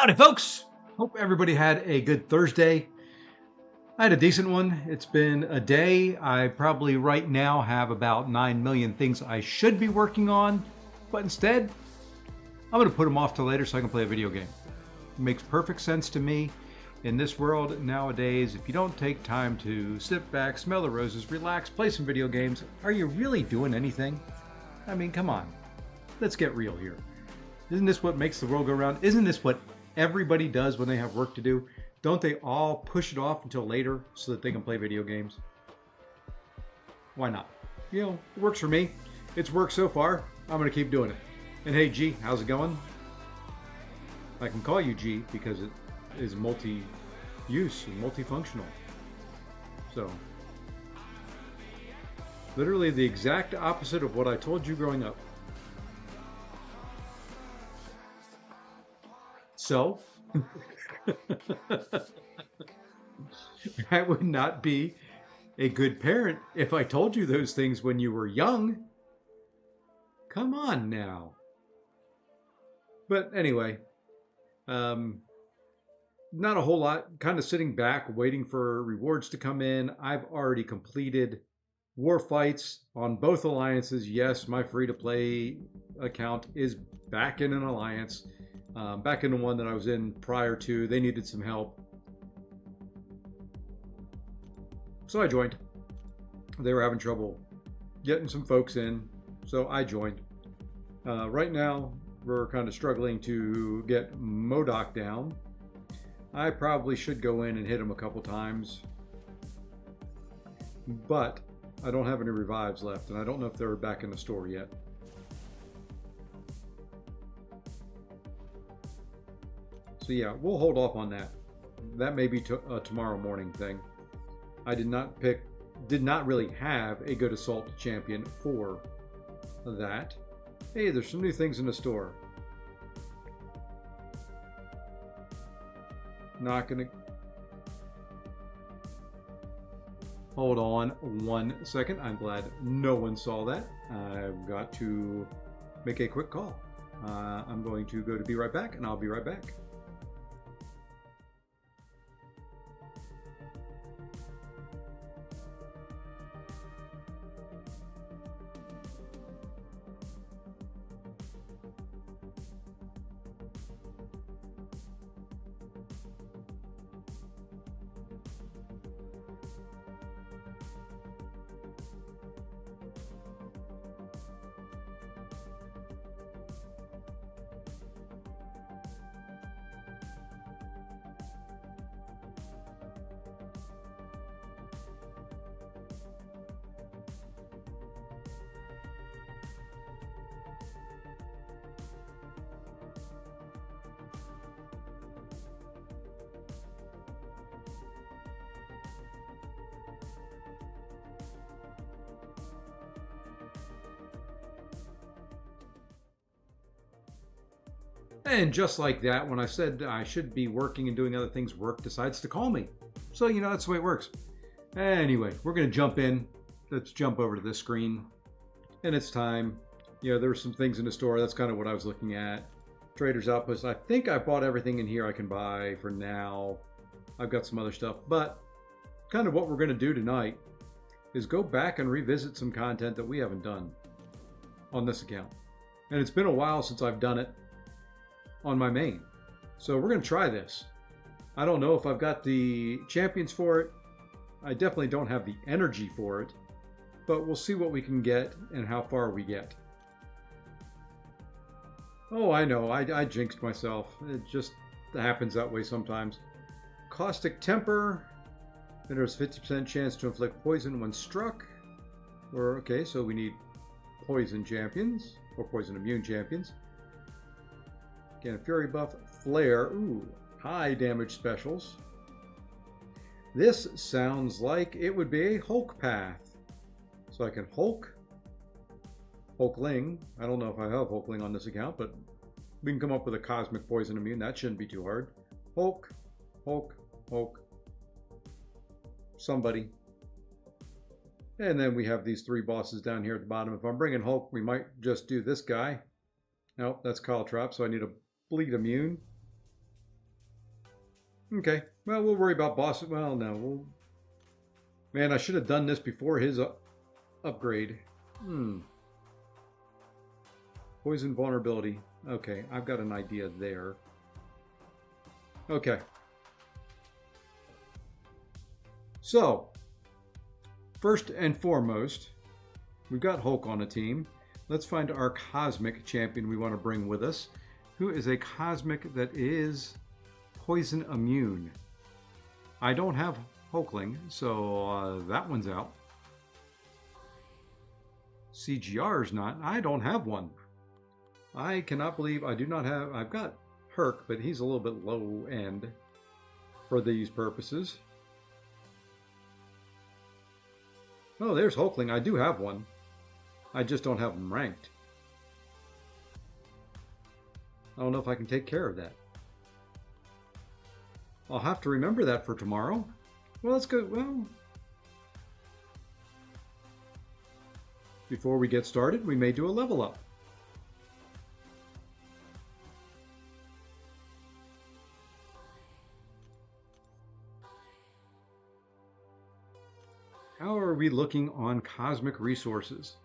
Howdy, folks. Hope everybody had a good Thursday. I had a decent one. It's been a day. I probably right now have about 9 million things I should be working on, but instead, I'm going to put them off till later so I can play a video game. It makes perfect sense to me. In this world nowadays, if you don't take time to sit back, smell the roses, relax, play some video games, are you really doing anything? I mean, come on. Let's get real here. Isn't this what makes the world go round? Isn't this what everybody does when they have work to do? Don't they all push it off until later so that they can play video games? Why not? You know, it works for me. It's worked so far. I'm going to keep doing it. And hey, G, how's it going? I can call you G because it is multi-use and multifunctional. So, literally the exact opposite of what I told you growing up. So, I would not be a good parent if I told you those things when you were young. Come on now. But anyway, not a whole lot. Kind of sitting back, waiting for rewards to come in. I've already completed war fights on both alliances. Yes, my free-to-play account is back in an alliance. Back in the one that I was in prior to. They needed some help. So I joined. They were having trouble getting some folks in, so I joined. Right now, we're kind of struggling to get MODOK down. I probably should go in and hit him a couple times, but I don't have any revives left, and I don't know if they're back in the store yet. So yeah, we'll hold off on that. That may be a tomorrow morning thing. I did not really have a good assault champion for that. Hey, there's some new things in the store. Not gonna... Hold on 1 second. I'm glad no one saw that. I've got to make a quick call. I'm going to go to be right back, and I'll be right back. And just like that, when I said I should be working and doing other things, work decides to call me. So, you know, that's the way it works. Anyway, we're going to jump in. Let's jump over to this screen. And it's time. You know, there were some things in the store. That's kind of what I was looking at. Trader's Outpost. I think I bought everything in here I can buy for now. I've got some other stuff. But kind of what we're going to do tonight is go back and revisit some content that we haven't done on this account. And it's been a while since I've done it on my main. So we're going to try this. I don't know if I've got the champions for it. I definitely don't have the energy for it, but we'll see what we can get and how far we get. Oh, I know, I jinxed myself. It just happens that way sometimes. Caustic Temper. Then there's 50% chance to inflict poison when struck. Okay, so we need poison champions, or poison immune champions. Again, Fury buff, Flare, ooh, high damage specials. This sounds like it would be a Hulk path. So I can Hulkling. I don't know if I have Hulkling on this account, but we can come up with a Cosmic Poison Immune. That shouldn't be too hard. Hulk, somebody. And then we have these three bosses down here at the bottom. If I'm bringing Hulk, we might just do this guy. Nope, that's Caltrop, so I need a Bleed Immune. Okay. Well, we'll worry about boss. Well, no. Man, I should have done this before his upgrade. Poison vulnerability. Okay, I've got an idea there. Okay. So, first and foremost, we've got Hulk on the team. Let's find our cosmic champion we want to bring with us, who is a cosmic that is poison immune. I don't have Hulkling, so that one's out. CGR's not. I don't have one. I cannot believe I do not have. I've got Herc, but he's a little bit low end for these purposes. Oh, there's Hulkling. I do have one. I just don't have him ranked. I don't know if I can take care of that. I'll have to remember that for tomorrow. Well, let's go. Well, before we get started, we may do a level up. How are we looking on cosmic resources?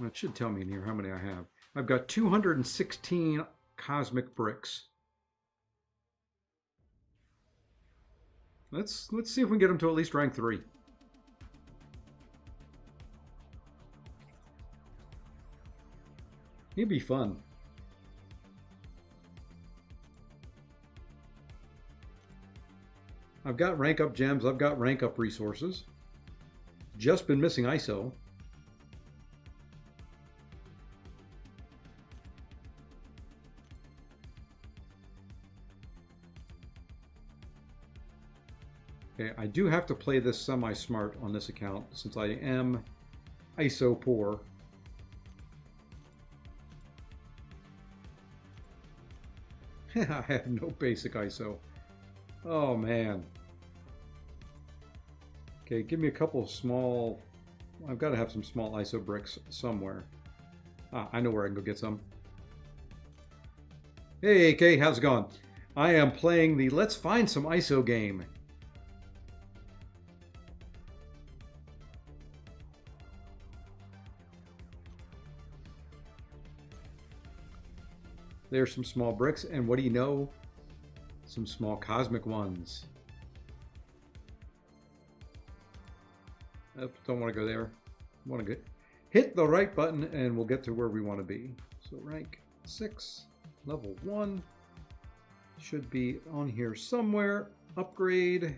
It should tell me in here how many I have. I've got 216 cosmic bricks. Let's see if we can get them to at least rank 3. It'd be fun. I've got rank up gems, I've got rank up resources. Just been missing ISO. Okay, I do have to play this semi-smart on this account since I am ISO poor. I have no basic ISO. Oh man. Okay, give me a couple of small. I've got to have some small ISO bricks somewhere. I know where I can go get some. Hey, Kay, how's it going? I am playing the Let's Find Some ISO game. There's some small bricks, and what do you know? Some small cosmic ones. Don't want to go there. Want to hit the right button, and we'll get to where we want to be. So rank 6, level 1 should be on here somewhere. Upgrade.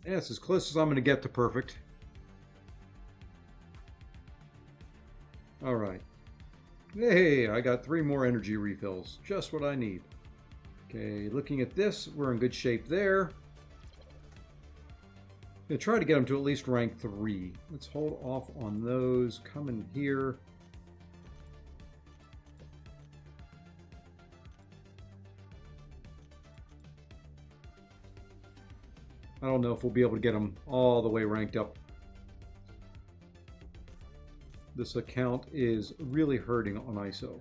Yeah, it's as close as I'm going to get to perfect. All right. Hey, I got 3 more energy refills. Just what I need. Okay, looking at this, we're in good shape there. I'm going to try to get them to at least rank 3. Let's hold off on those. Come in here. I don't know if we'll be able to get them all the way ranked up. This account is really hurting on ISO.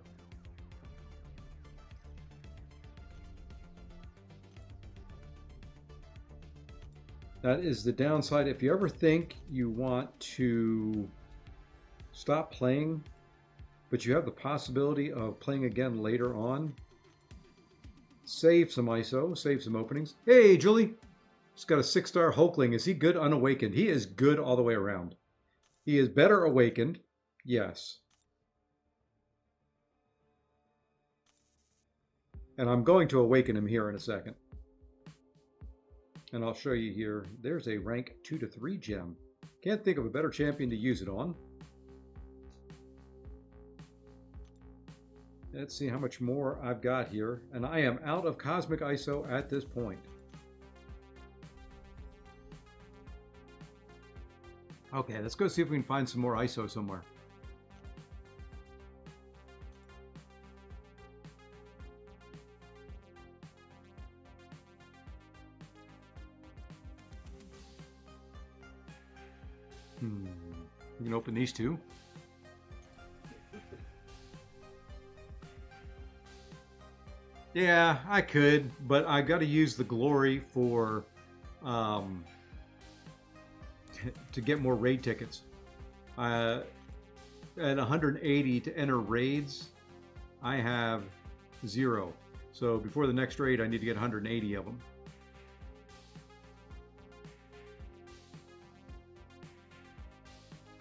That is the downside. If you ever think you want to stop playing, but you have the possibility of playing again later on, save some ISO, save some openings. Hey, Julie, he's got a 6-star Hulkling. Is he good unawakened? He is good all the way around. He is better awakened. Yes. And I'm going to awaken him here in a second. And I'll show you here. There's a rank 2 to 3 gem. Can't think of a better champion to use it on. Let's see how much more I've got here. And I am out of Cosmic ISO at this point. Okay, let's go see if we can find some more ISO somewhere. You can open these two. Yeah, I could, but I got to use the glory for to get more raid tickets. At 180 to enter raids, I have 0. So before the next raid, I need to get 180 of them.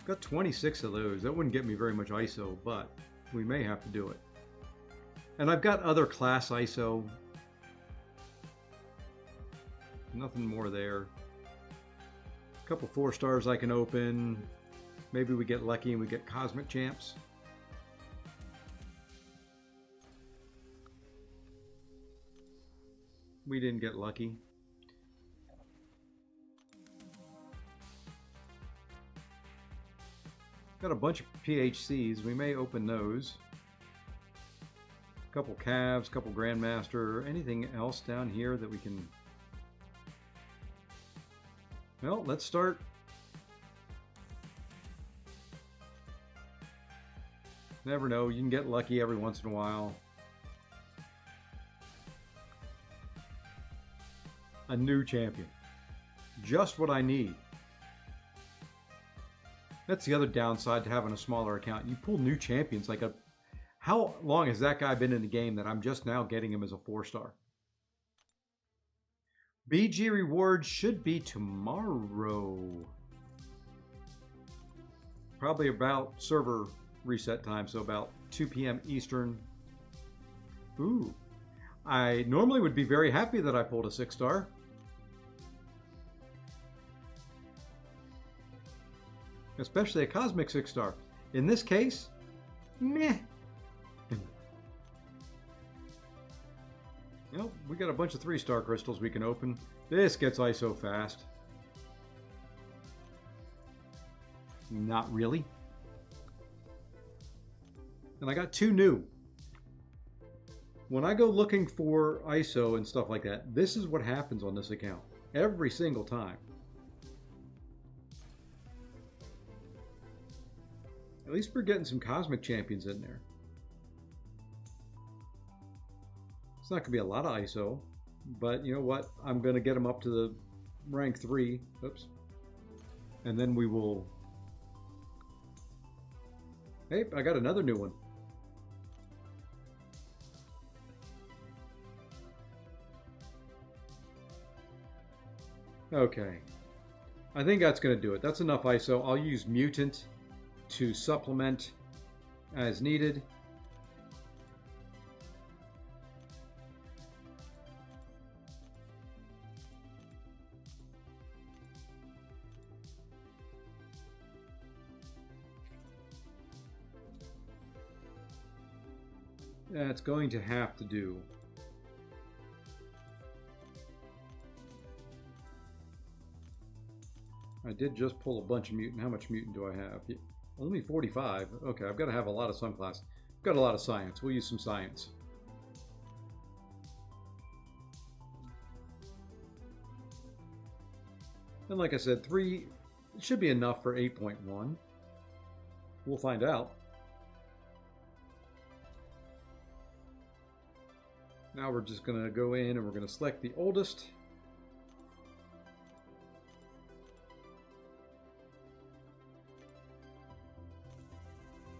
Got 26 of those. That wouldn't get me very much ISO, but we may have to do it. And I've got other class ISO. Nothing more there. A couple 4 stars I can open. Maybe we get lucky and we get Cosmic Champs. We didn't get lucky. Got a bunch of PHCs. We may open those. A couple Cavs, couple Grandmaster. Anything else down here that we can... Well, let's start. Never know. You can get lucky every once in a while. A new champion. Just what I need. That's the other downside to having a smaller account. You pull new champions like a... How long has that guy been in the game that I'm just now getting him as a 4-star? BG rewards should be tomorrow. Probably about server reset time, so about 2 p.m. Eastern. Ooh. I normally would be very happy that I pulled a 6-star. Especially a Cosmic 6-star. In this case, meh. Well, we got a bunch of 3-star crystals we can open. This gets ISO fast. Not really. And I got 2 new. When I go looking for ISO and stuff like that, this is what happens on this account. Every single time. At least we're getting some Cosmic Champions in there. It's not going to be a lot of ISO, but you know what? I'm going to get them up to the rank 3. Oops. And then we will... Hey, I got another new one. Okay. I think that's going to do it. That's enough ISO. I'll use Mutant to supplement as needed. That's going to have to do. I did just pull a bunch of mutant. How much mutant do I have? Only 45. Okay, I've got to have a lot of Sunclass. I've got a lot of science. We'll use some science. And like I said, 3 should be enough for 8.1. We'll find out. Now we're just going to go in and we're going to select the oldest.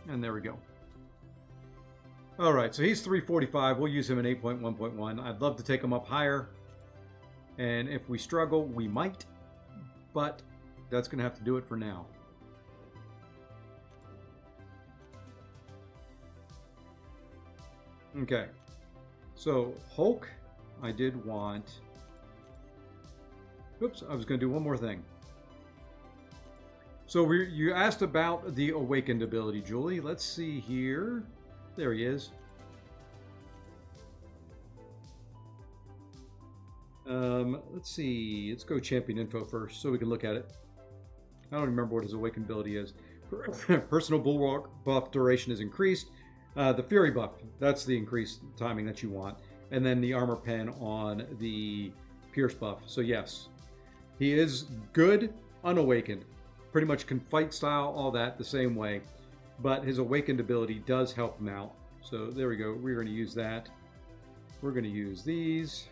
And there we go. All right, so he's 345. We'll use him in 8.1.1. I'd love to take him up higher. And if we struggle, we might. But that's going to have to do it for now. Okay. So Hulk, I did want... Oops, I was going to do one more thing. So you asked about the Awakened ability, Julie. Let's see here. There he is. Let's see. Let's go champion info first so we can look at it. I don't remember what his Awakened ability is. Personal bulwark buff duration is increased. The Fury buff, that's the increased timing that you want. And then the armor pen on the Pierce buff. So yes, he is good unawakened. pretty much can fight style, all that the same way. But his awakened ability does help him out. So there we go. We're going to use that. We're going to use these.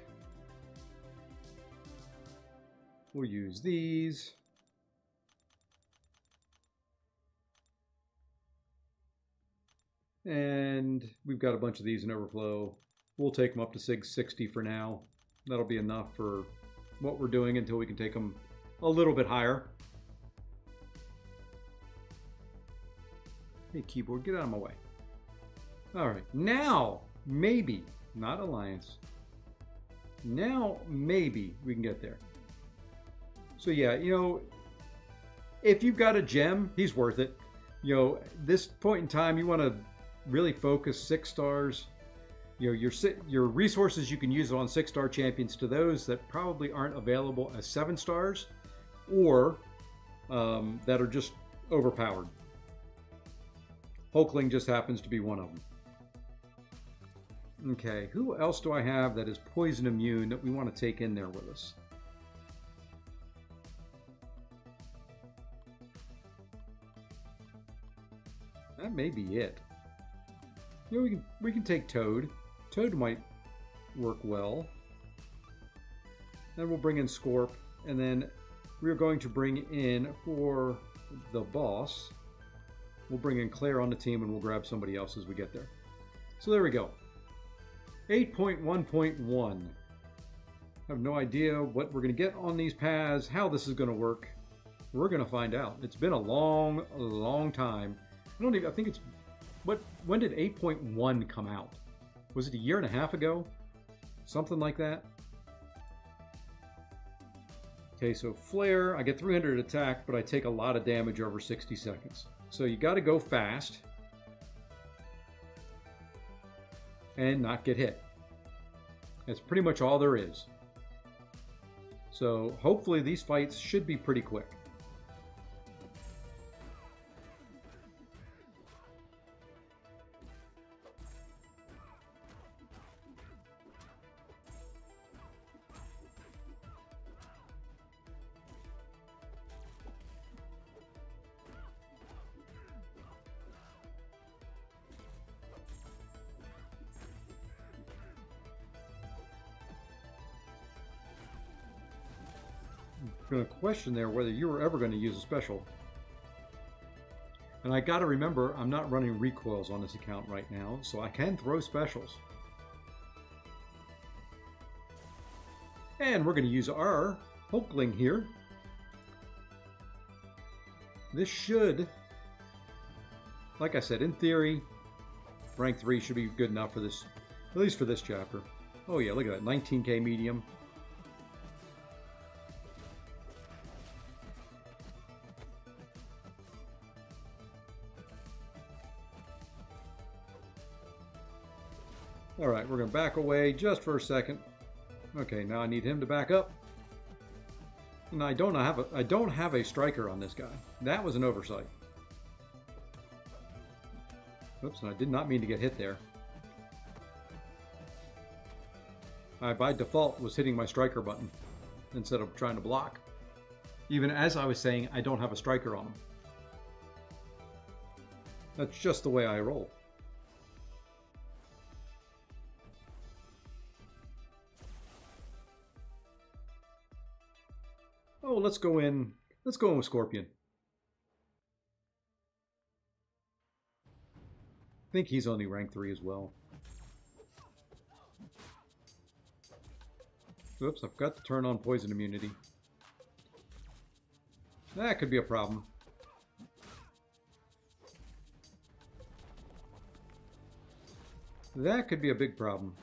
We'll use these. And we've got a bunch of these in overflow. We'll take them up to 660 for now. That'll be enough for what we're doing until we can take them a little bit higher. Hey, keyboard, get out of my way. All right, now maybe, not Alliance. Now maybe we can get there. So yeah, you know, if you've got a gem, he's worth it. You know, this point in time, you want to really focus 6 stars. You know, your resources you can use on 6-star champions to those that probably aren't available as 7 stars, or that are just overpowered. Hulkling just happens to be one of them. Okay, who else do I have that is poison immune that we want to take in there with us? That may be it. You know, we can take Toad. Toad might work well. Then we'll bring in Scorp, and then we're going to bring in for the boss. We'll bring in Claire on the team, and we'll grab somebody else as we get there. So there we go. 8.1.1. I have no idea what we're going to get on these paths, how this is going to work. We're going to find out. It's been a long, long time. I think it's when did 8.1 come out? Was it a year and a half ago? Something like that. Okay, so Flare, I get 300 attack, but I take a lot of damage over 60 seconds. So you got to go fast and not get hit. That's pretty much all there is. So hopefully these fights should be pretty quick. Going to question there whether you were ever going to use a special. And I got to remember, I'm not running recoils on this account right now, so I can throw specials. And we're going to use our Hulkling here. This should, like I said, in theory, rank 3 should be good enough for this, at least for this chapter. Oh yeah, look at that, 19k medium. All right, we're going to back away just for a second. Okay, now I need him to back up. And I don't have a striker on this guy. That was an oversight. Oops, and I did not mean to get hit there. I, by default, was hitting my striker button instead of trying to block. Even as I was saying, I don't have a striker on him. That's just the way I roll. Oh, let's go in with Scorpion. I think he's only rank 3 as well. Oops, I forgot to turn on poison immunity. That could be a problem. That could be a big problem.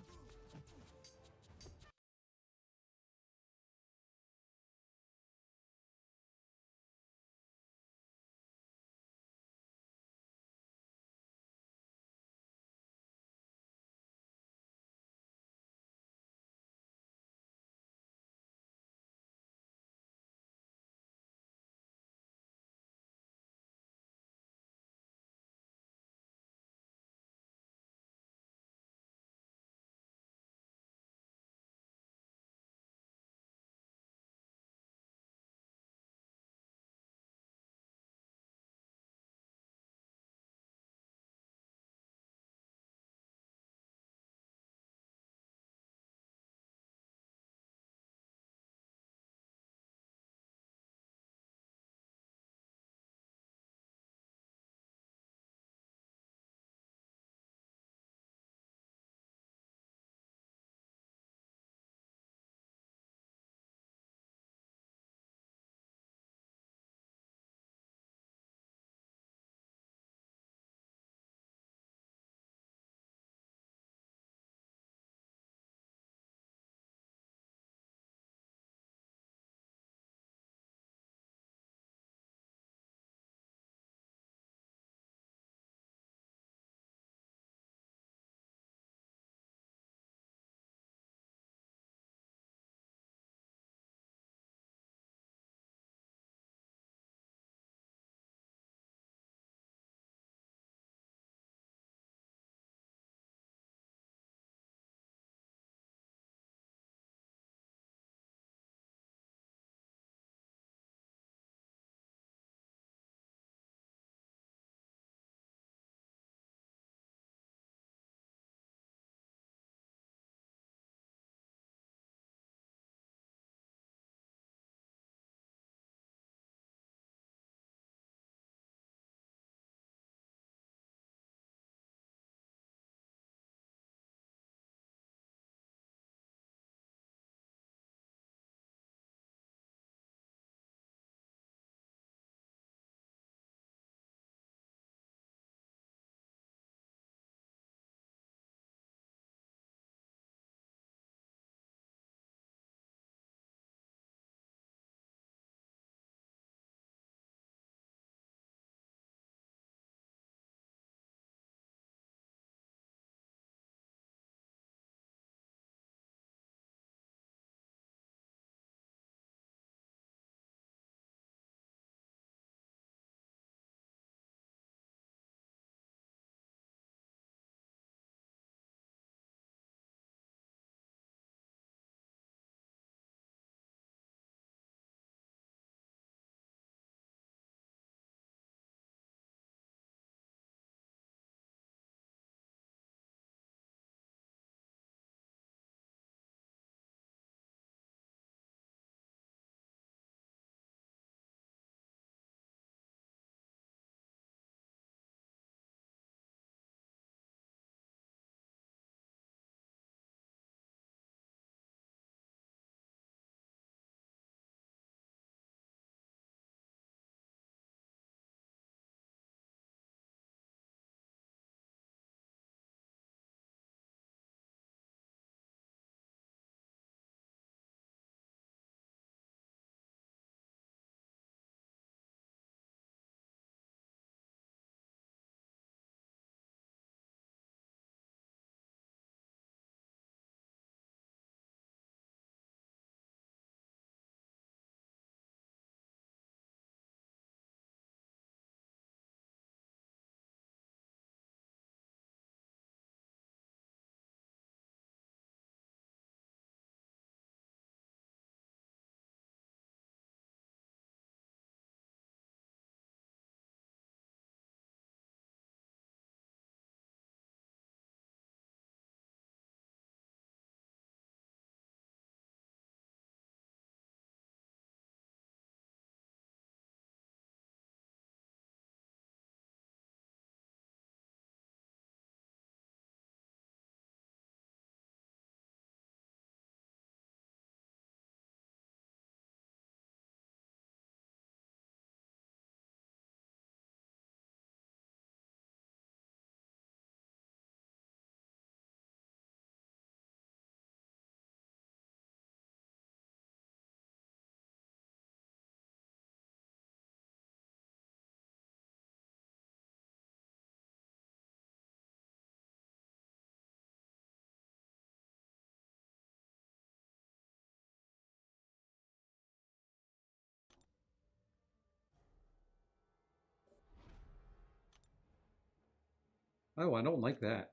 Oh, I don't like that.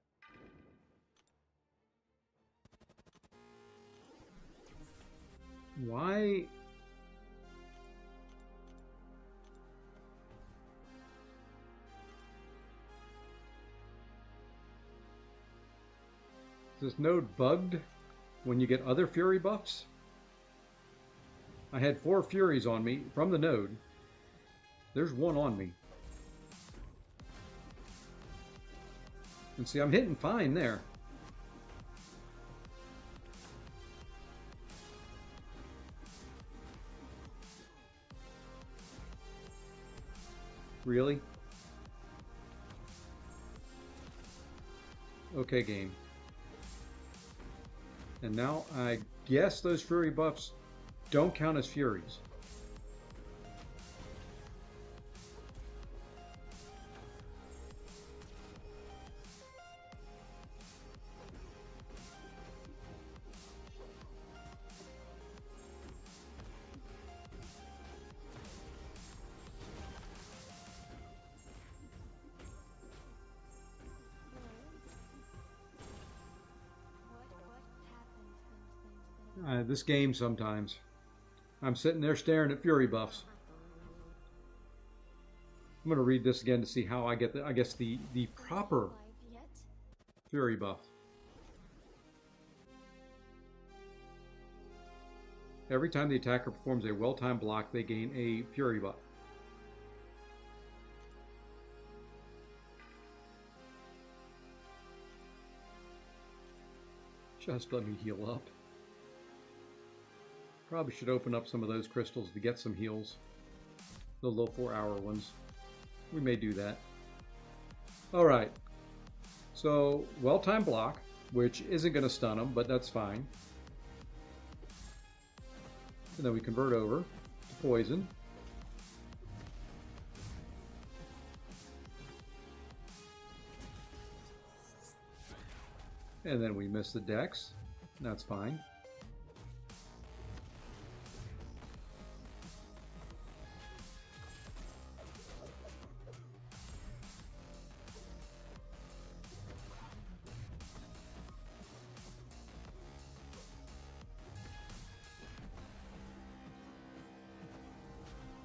Why? Is this node bugged when you get other Fury buffs? I had 4 Furies on me from the node. There's 1 on me. And see, I'm hitting fine there. Really? Okay, game. And now I guess those Fury buffs don't count as Furies. This game sometimes. I'm sitting there staring at Fury buffs. I'm going to read this again to see how I get the, I guess the proper Fury buff. Every time the attacker performs a well-timed block, they gain a Fury buff. Just let me heal up. Probably should open up some of those crystals to get some heals. The little 4-hour ones. We may do that. Alright. So, well-timed block, which isn't going to stun them, but that's fine. And then we convert over to poison. And then we miss the dex. That's fine.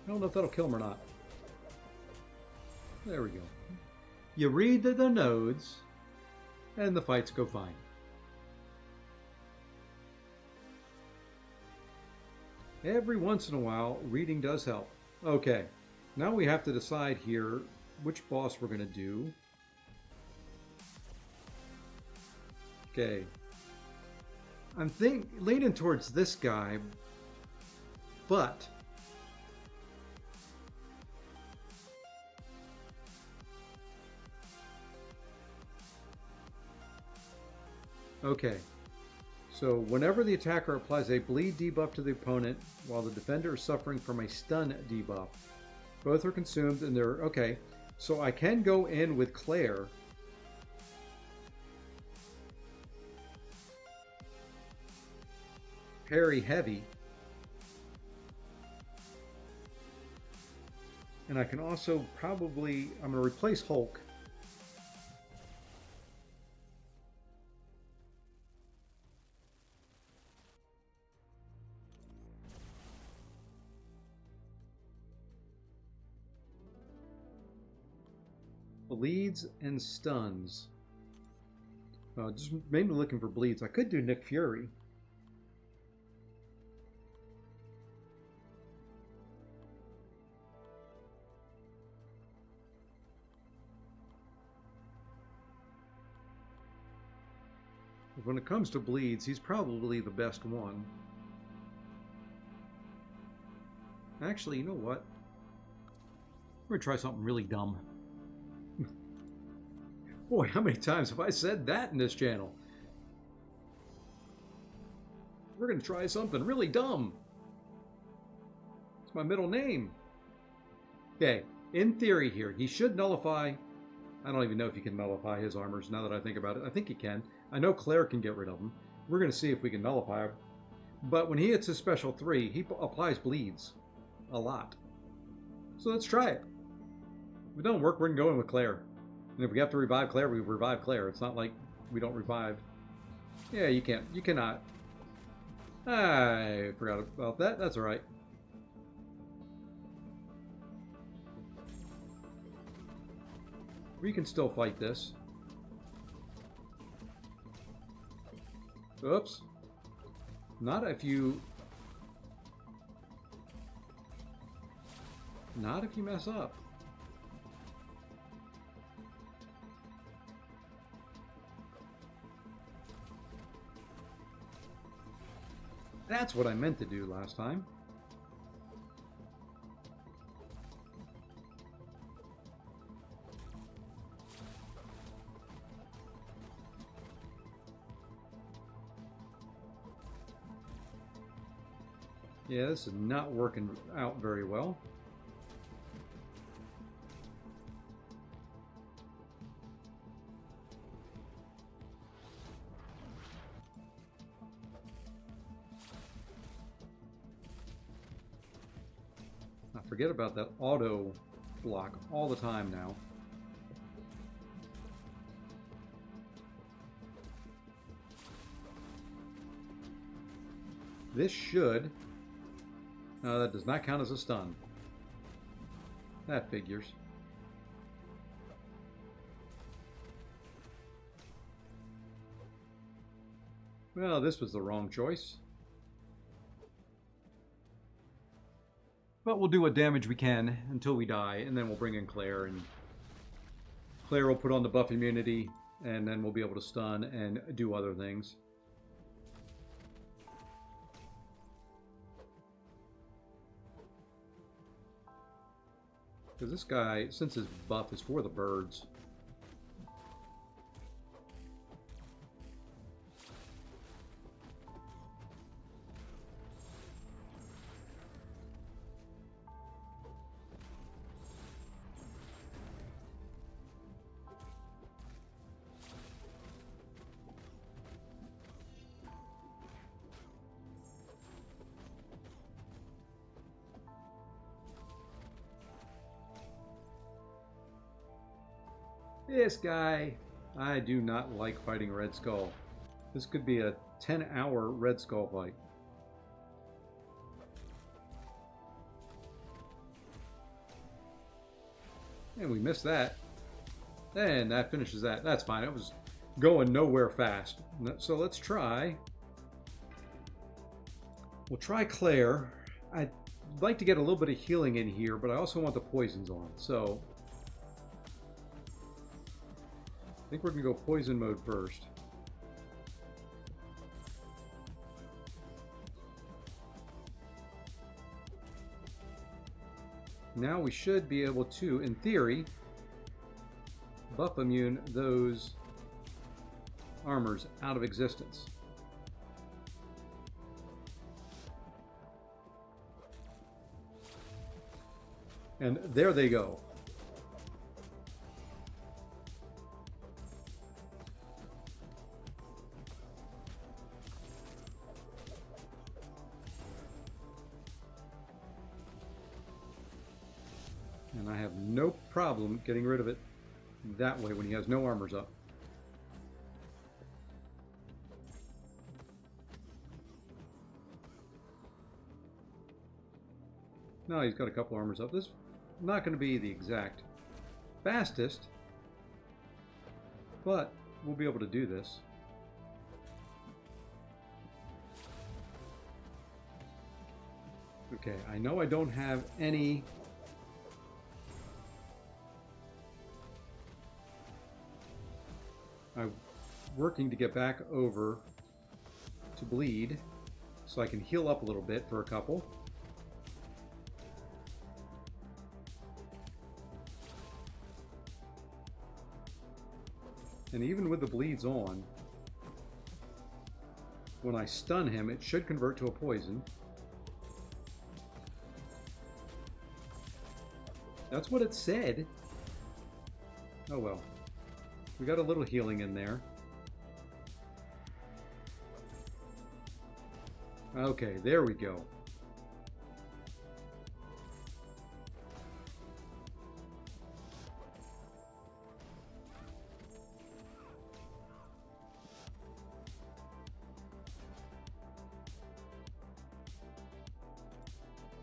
I don't know if that'll kill him or not. There we go. You read the nodes, and the fights go fine. Every once in a while, reading does help. Okay, now we have to decide here which boss we're going to do. Okay. I'm leaning towards this guy, but okay, so whenever the attacker applies a bleed debuff to the opponent while the defender is suffering from a stun debuff, both are consumed and they're okay. So I can go in with Claire. Parry heavy. And I can also probably, I'm going to replace Hulk. Bleeds and stuns. Just mainly looking for bleeds. I could do Nick Fury. When it comes to bleeds, he's probably the best one. Actually, you know what? We're gonna try something really dumb. Boy, how many times have I said that in this channel? We're gonna try something really dumb. It's my middle name. Okay, in theory here, he should nullify. I don't even know if he can nullify his armors now that I think about it. I think he can. I know Claire can get rid of them. We're going to see if we can nullify him. But when he hits his special 3, he applies bleeds. A lot. So let's try it. If it don't work, we're going to go in with Claire. And if we have to revive Claire, we revive Claire. It's not like we don't revive. Yeah, you can't. You cannot. I forgot about that. That's all right. We can still fight this. Oops. Not if you... Not if you mess up. That's what I meant to do last time. Yeah, this is not working out very well. I forget about that auto block all the time now. This should... No, that does not count as a stun. That figures. Well, this was the wrong choice. But we'll do what damage we can until we die, and then we'll bring in Claire, and Claire will put on the buff immunity, and then we'll be able to stun and do other things. Because this guy, since his buff is for the birds... This guy, I do not like fighting Red Skull. This could be a 10-hour Red Skull fight. And we missed that. And that finishes that. That's fine. It was going nowhere fast. So let's try. We'll try Claire. I'd like to get a little bit of healing in here, but I also want the poisons on. So I think we're going to go poison mode first. Now we should be able to, in theory, buff immune those armors out of existence. And there they go. And I have no problem getting rid of it that way when he has no armors up. No, he's got a couple armors up. This is not going to be the exact fastest, but we'll be able to do this. Okay, I know I don't have any... I'm working to get back over to bleed so I can heal up a little bit for a couple. And even with the bleeds on, when I stun him, it should convert to a poison. That's what it said. Oh well. We got a little healing in there. Okay, there we go.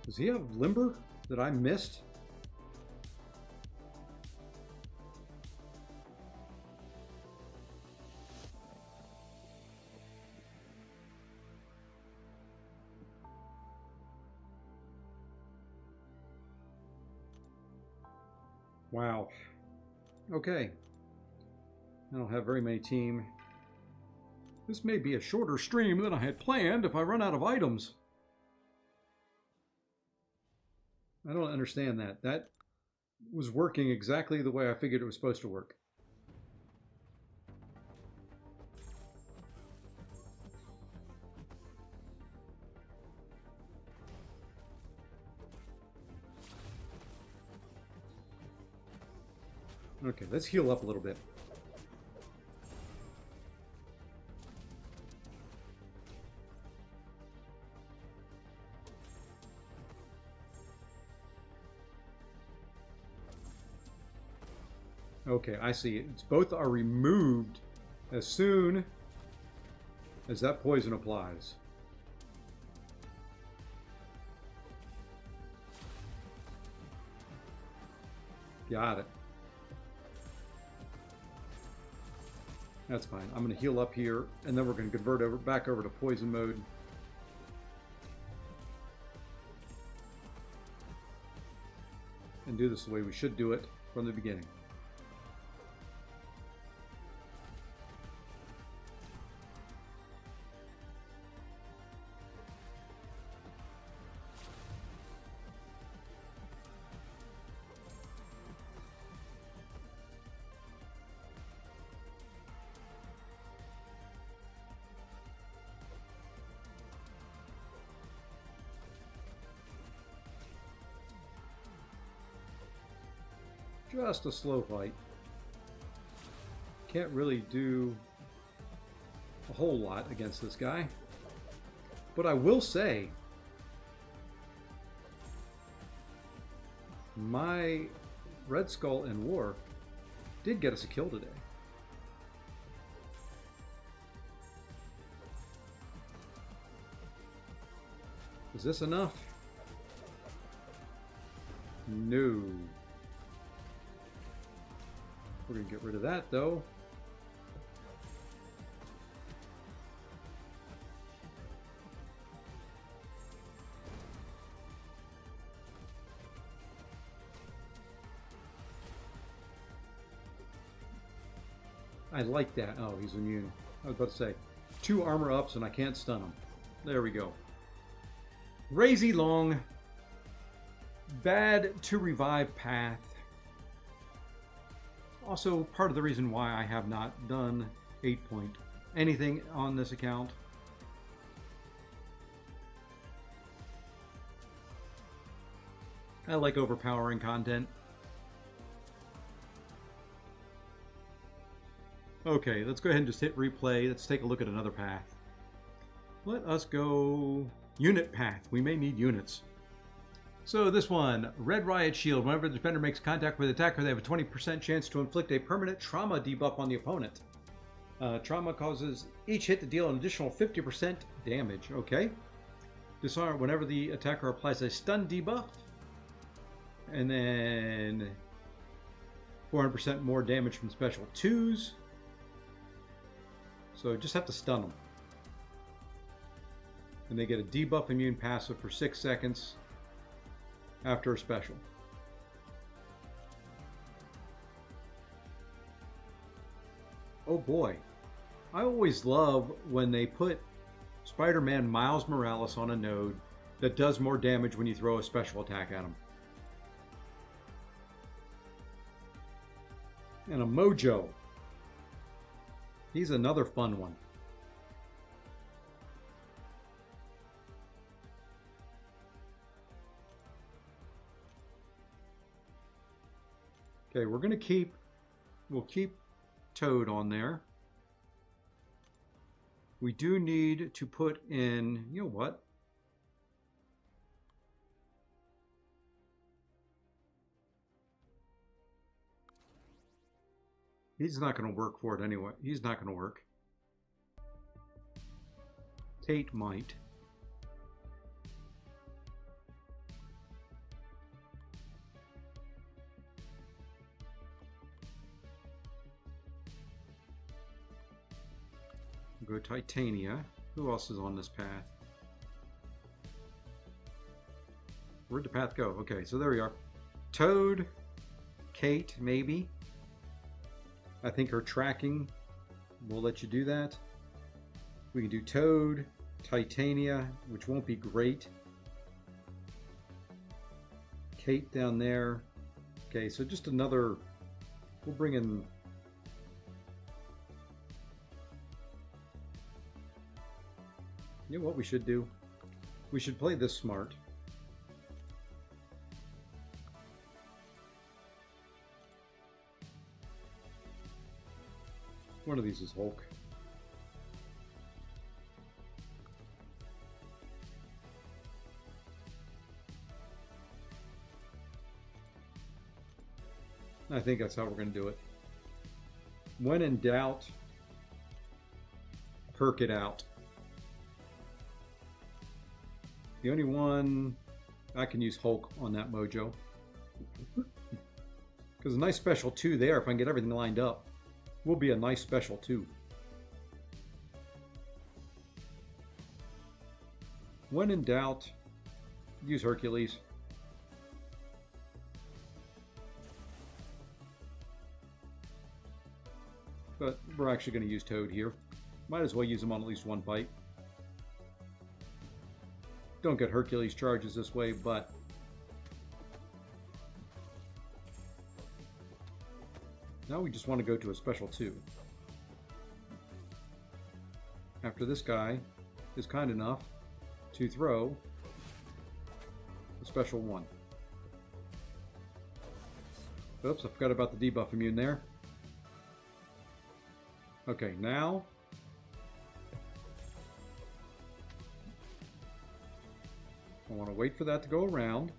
Does he have limber that I missed? Wow. Okay. I don't have very many team. This may be a shorter stream than I had planned if I run out of items. I don't understand that. That was working exactly the way I figured it was supposed to work. Okay, let's heal up a little bit. Okay, I see it. It's both are removed as soon as that poison applies. Got it. That's fine. I'm going to heal up here, and then we're going to convert back over to poison mode. And do this the way we should do it from the beginning. Just a slow fight. Can't really do a whole lot against this guy. But I will say, my Red Skull and War did get us a kill today. Is this enough? No. We're going to get rid of that, though. I like that. Oh, he's immune. I was about to say, 2 armor ups and I can't stun him. There we go. Crazy long. Bad to revive path. Also, part of the reason why I have not done 8 point anything on this account. I like overpowering content. Okay, let's go ahead and just hit replay. Let's take a look at another path. Let us go unit path. We may need units. So this one, Red Riot Shield. Whenever the defender makes contact with the attacker, they have a 20% chance to inflict a permanent trauma debuff on the opponent. Trauma causes each hit to deal an additional 50% damage. Okay. Disarm whenever the attacker applies a stun debuff. And then 400% more damage from special 2s. So just have to stun them. And they get a debuff immune passive for 6 seconds. After a special. Oh boy. I always love when they put Spider-Man Miles Morales on a node that does more damage when you throw a special attack at him. And a Mojo. He's another fun one. Okay, we'll keep Toad on there. We do need to put in, you know what? He's not going to work for it anyway. He's not going to work. Tate might. We'll go Titania. Who else is on this path? Where'd the path go? Okay, so there we are. Toad, Kate, maybe. I think her tracking will let you do that. We can do Toad, Titania, which won't be great. Kate down there. Okay, so just another... We'll bring in... You know what we should do? We should play this smart. One of these is Hulk. I think that's how we're going to do it. When in doubt, perk it out. The only one I can use Hulk on that mojo. Because a nice special 2 there, if I can get everything lined up, will be a nice special 2. When in doubt, use Hercules. But we're actually going to use Toad here. Might as well use him on at least one fight. Don't get Hercules charges this way, but now we just want to go to a special 2. After this guy is kind enough to throw a special 1. Oops, I forgot about the debuff immune there. Okay, now I want to wait for that to go around.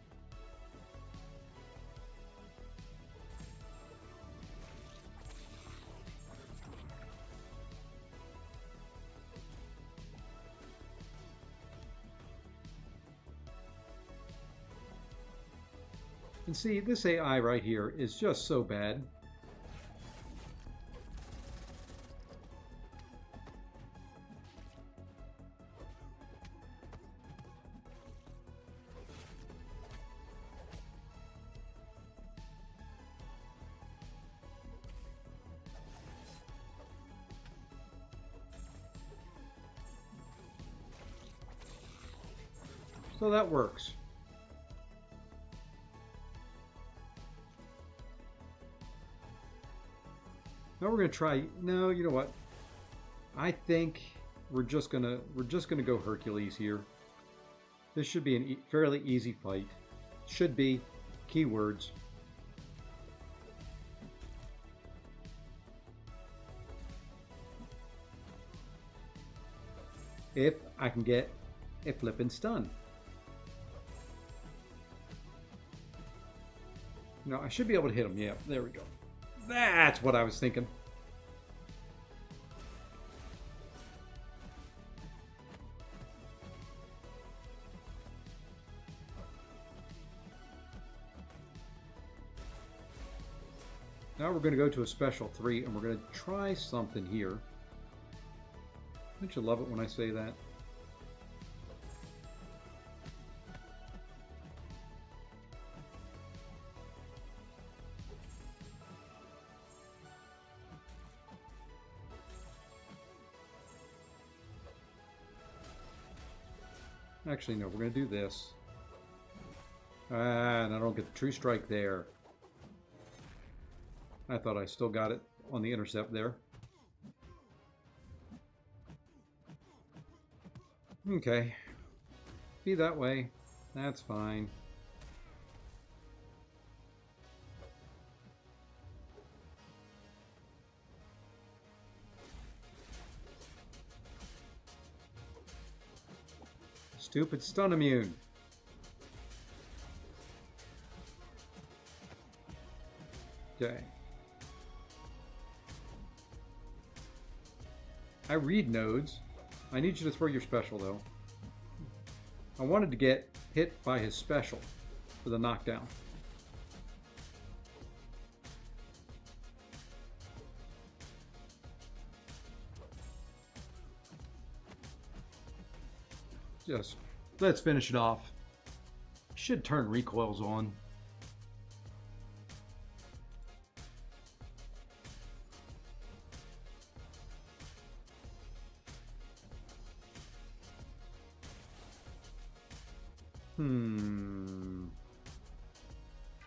And see, this AI right here is just so bad. So that works. Now we're gonna try. No, you know what? I think we're just gonna go Hercules here. This should be a fairly easy fight. Should be. Keywords. If I can get a flippin' stun. No, I should be able to hit him. Yeah, there we go. That's what I was thinking. Now we're going to go to a special 3 and we're going to try something here. Don't you love it when I say that? Actually, no, we're going to do this. And I don't get the true strike there. I thought I still got it on the intercept there. Okay. Be that way. That's fine. Stupid stun immune. Okay. I read nodes. I need you to throw your special though. I wanted to get hit by his special for the knockdown. Yes. Let's finish it off. Should turn recoils on.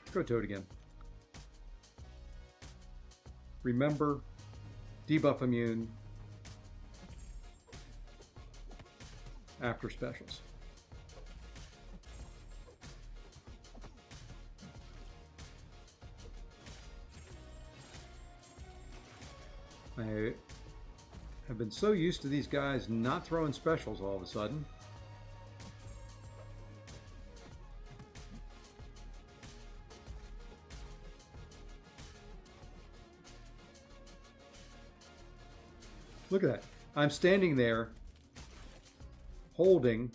Let's go Toad again. Remember, debuff immune after specials. I have been so used to these guys not throwing specials all of a sudden. Look at that. I'm standing there holding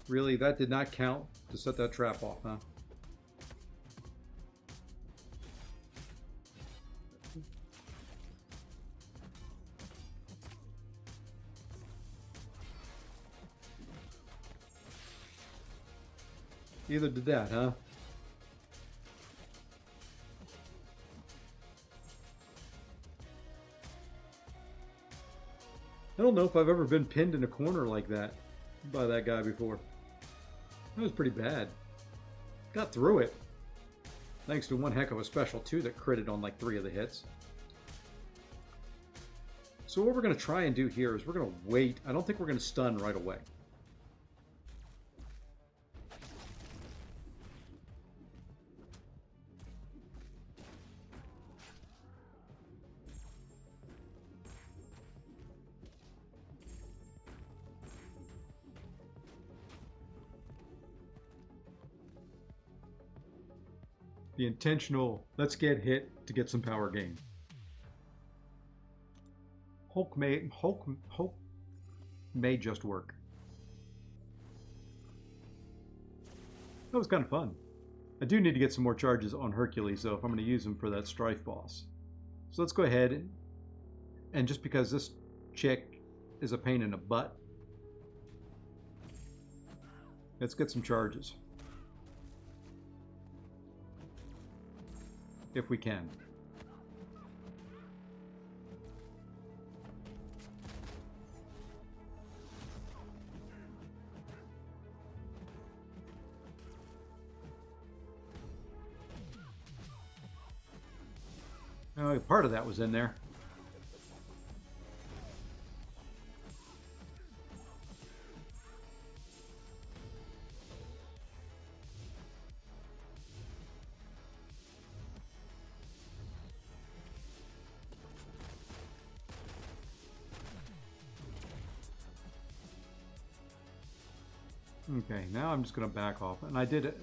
Really? That did not count to set that trap off, huh? Either did that, huh? I don't know if I've ever been pinned in a corner like that by that guy before. That was pretty bad. Got through it. Thanks to one heck of a special, too, that critted on like 3 of the hits. So what we're going to try and do here is we're going to wait. I don't think we're going to stun right away. The intentional, let's get hit to get some power gain. Hulk may just work. That was kind of fun. I do need to get some more charges on Hercules, though, if I'm going to use them for that Strife boss. So let's go ahead, and just because this chick is a pain in the butt, let's get some charges. If we can. Oh, part of that was in there. Okay, now I'm just going to back off. And I did,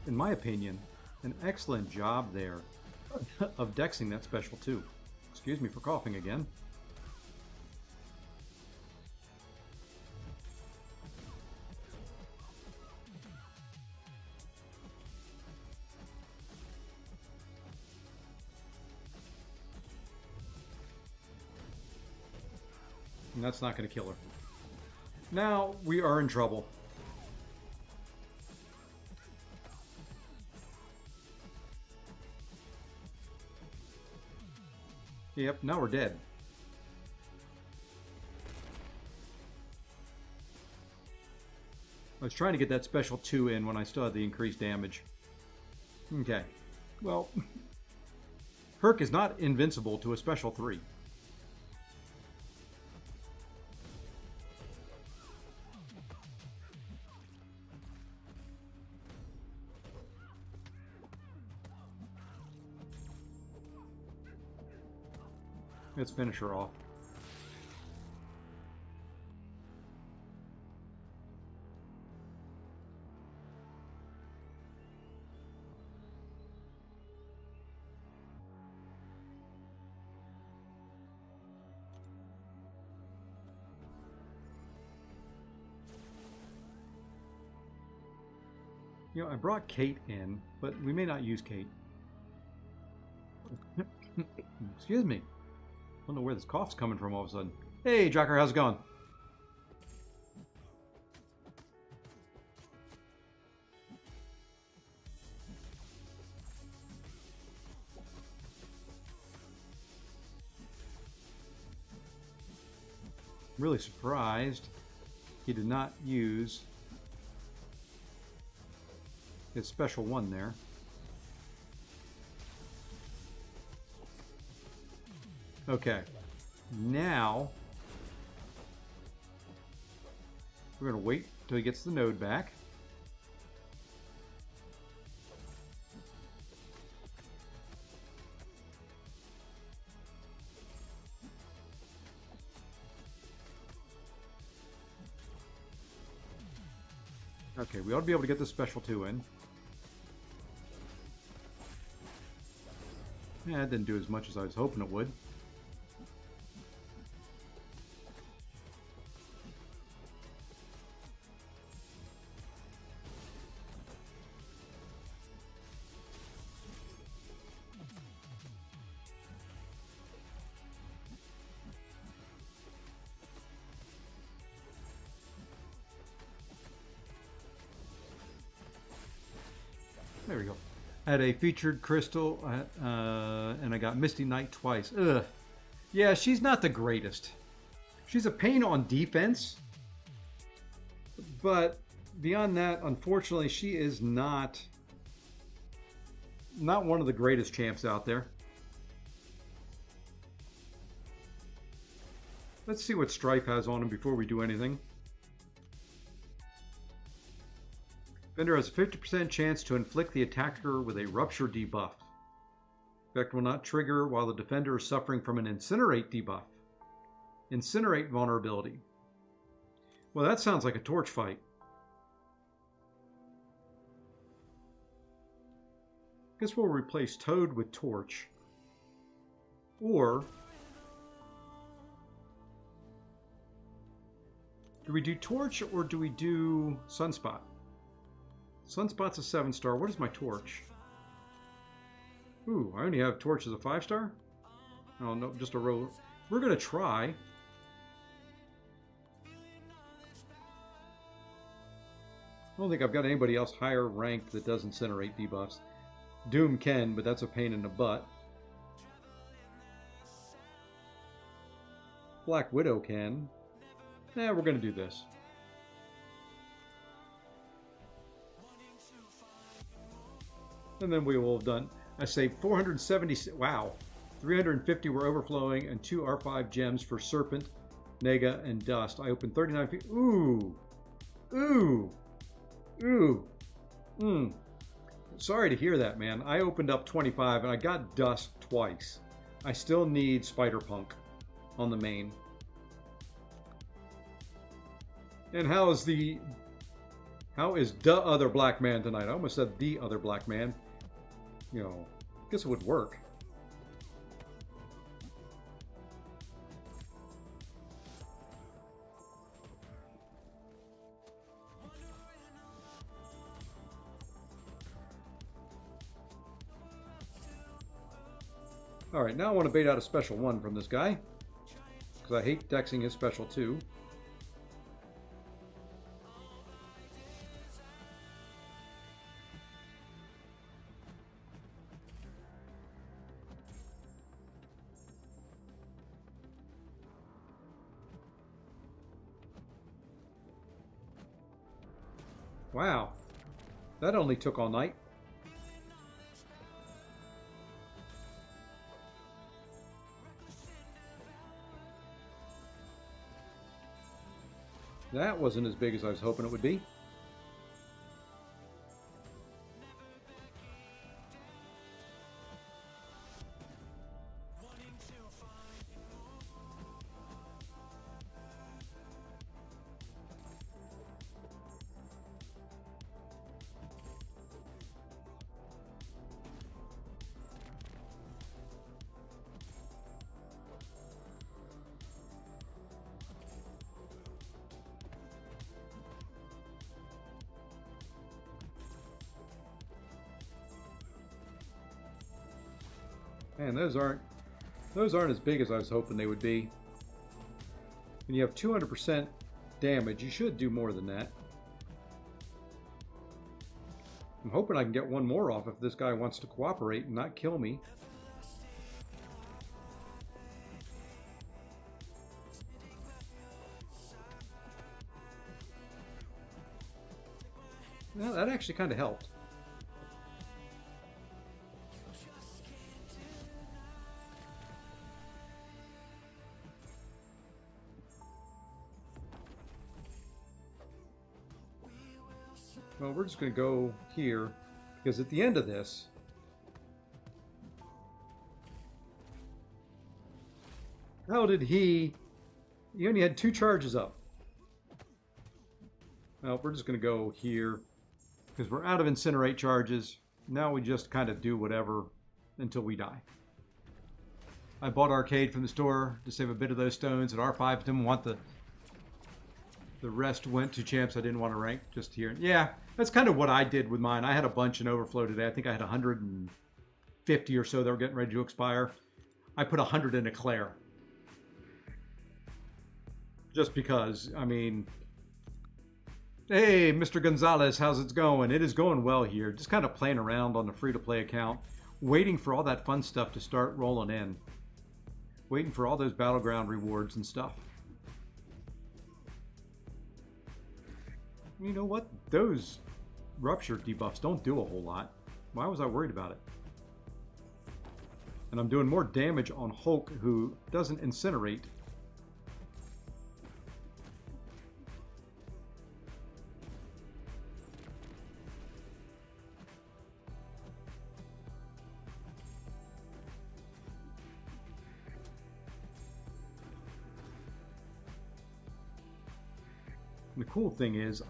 in my opinion, an excellent job there of dexing that special too. Excuse me for coughing again. And that's not going to kill her. Now we are in trouble. Yep, now we're dead. I was trying to get that special 2 in when I still had the increased damage. Okay. Well, Herc is not invincible to a special 3. Let's finish her off. You know, I brought Kate in, but we may not use Kate. Excuse me. I don't know where this cough's coming from all of a sudden. Hey, Jocker, how's it going? Really surprised he did not use his special one there. Okay, now we're going to wait till he gets the node back. Okay, we ought to be able to get the special 2 in. Yeah, it didn't do as much as I was hoping it would. There we go. I had a featured crystal, and I got Misty Knight twice. Ugh. Yeah, she's not the greatest. She's a pain on defense, but beyond that, unfortunately, she is not one of the greatest champs out there. Let's see what Strife has on him before we do anything. Defender has a 50% chance to inflict the attacker with a Rupture debuff. Effect will not trigger while the defender is suffering from an Incinerate debuff. Incinerate vulnerability. Well, that sounds like a torch fight. Guess we'll replace Toad with Torch. Or do we do Torch or do we do Sunspot? Sunspot's a 7-star. What is my Torch? Ooh, I only have Torch as a 5-star? Oh, no, just a roll. We're going to try. I don't think I've got anybody else higher ranked that does Incinerate debuffs. Doom can, but that's a pain in the butt. Black Widow can. We're going to do this. And then we will have done, I saved 470, wow, 350 were overflowing and 2 R5 gems for Serpent, Nega, and Dust. I opened 39 feet. Ooh, ooh, ooh, Sorry to hear that, man. I opened up 25 and I got Dust twice. I still need Spider-Punk on the main. And how is the other black man tonight? I almost said the other black man. You know, I guess it would work. All right, now I want to bait out a special 1 from this guy, because I hate dexing his special 2. Wow, that only took all night. That wasn't as big as I was hoping it would be. Man, those aren't as big as I was hoping they would be. When you have 200% damage, you should do more than that. I'm hoping I can get one more off if this guy wants to cooperate and not kill me. Well, that actually kind of helped. Well, we're just going to go here, because at the end of this, how did he only had 2 charges up. Well, we're just going to go here, because we're out of incinerate charges. Now we just kind of do whatever until we die. I bought Arcade from the store to save a bit of those stones, and R5 didn't want the rest went to champs I didn't want to rank just here. Yeah, that's kind of what I did with mine. I had a bunch in overflow today. I think I had 150 or so that were getting ready to expire. I put 100 in Eclair. Just because, I mean... Hey, Mr. Gonzalez, how's it going? It is going well here. Just kind of playing around on the free-to-play account. Waiting for all that fun stuff to start rolling in. Waiting for all those Battleground rewards and stuff. You know what? Those rupture debuffs don't do a whole lot. Why was I worried about it? And I'm doing more damage on Hulk, who doesn't incinerate. And the cool thing is,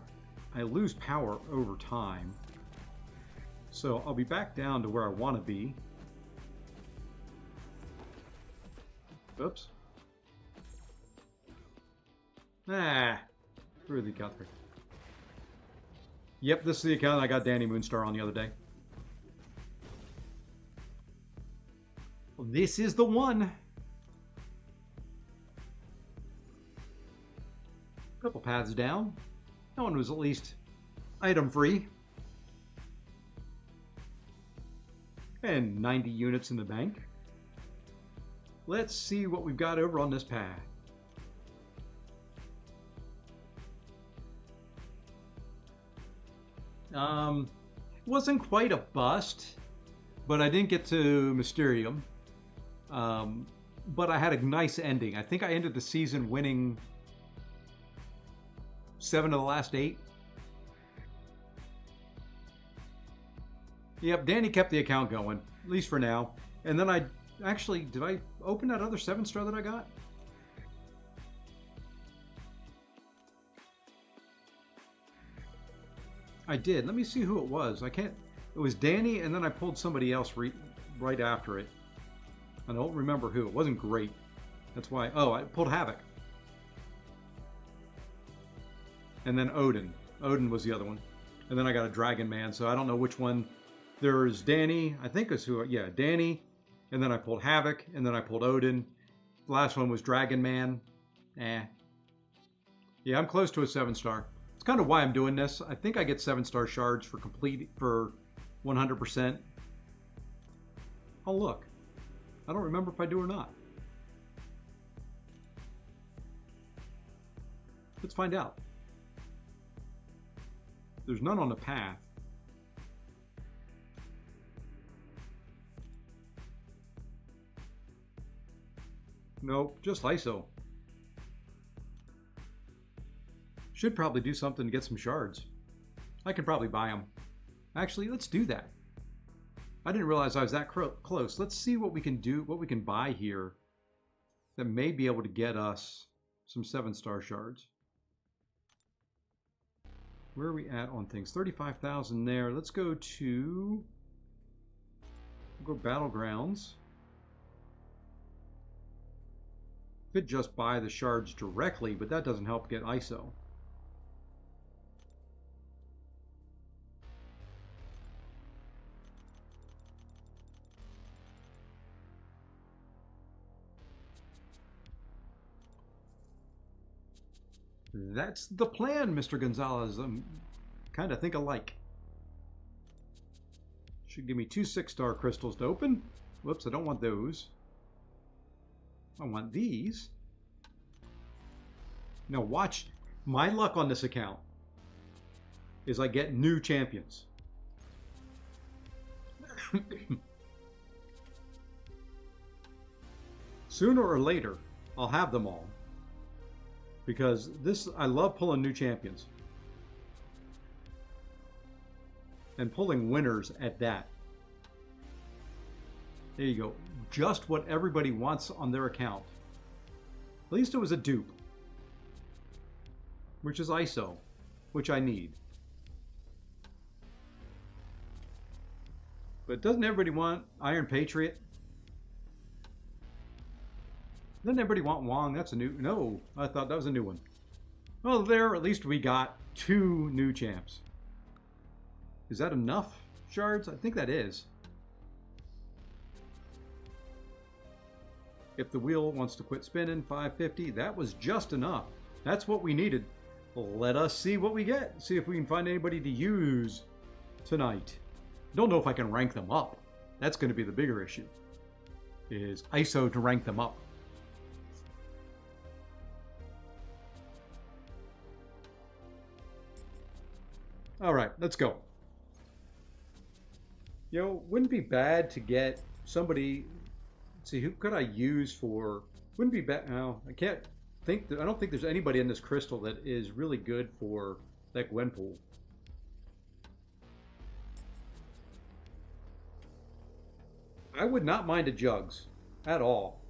I lose power over time. So I'll be back down to where I want to be. Oops. Really got there. Yep, this is the account I got Danny Moonstar on the other day. Well, this is the one. Couple paths down. That one was at least item free. And 90 units in the bank. Let's see what we've got over on this path. Wasn't quite a bust, but I didn't get to Mysterium. But I had a nice ending. I think I ended the season winning 7 of the last 8. Yep, Danny kept the account going, at least for now. And then did I open that other 7-star that I got? I did. Let me see who it was. It was Danny, and then I pulled somebody else right after it. I don't remember who. It wasn't great. That's why. Oh, I pulled Havoc. And then Odin. Odin was the other one. And then I got a Dragon Man, so I don't know which one. There's Danny, I think is who, yeah, Danny. And then I pulled Havoc, and then I pulled Odin. The last one was Dragon Man. Yeah, I'm close to a 7-star. It's kind of why I'm doing this. I think I get 7-star shards for 100%. I'll look. I don't remember if I do or not. Let's find out. There's none on the path. Nope, just ISO. Should probably do something to get some shards. I can probably buy them. Actually, let's do that. I didn't realize I was that close. Let's see what we can do, what we can buy here that may be able to get us some 7-star shards. Where are we at on things? 35,000 there. Let's go to... We'll go Battlegrounds. Could just buy the shards directly, but that doesn't help get ISO. That's the plan, Mr. Gonzalez. Kind of think alike. Should give me 2 6-star crystals to open. Whoops, I don't want those. I want these. Now watch my luck on this account is I get new champions. Sooner or later, I'll have them all. Because I love pulling new champions. And pulling winners at that. There you go. Just what everybody wants on their account. At least it was a dupe. Which is ISO. Which I need. But doesn't everybody want Iron Patriot? Doesn't everybody want Wong? That's a new... No, I thought that was a new one. Well, there, at least we got 2 new champs. Is that enough shards? I think that is. If the wheel wants to quit spinning, 550, that was just enough. That's what we needed. Let us see what we get. See if we can find anybody to use tonight. Don't know if I can rank them up. That's going to be the bigger issue. Is ISO to rank them up. All right, let's go. You know, wouldn't be bad to get somebody. Let's see, who could I use for? Wouldn't be bad. No, I can't think. I don't think there's anybody in this crystal that is really good for that Gwenpool. I would not mind a Jugs at all.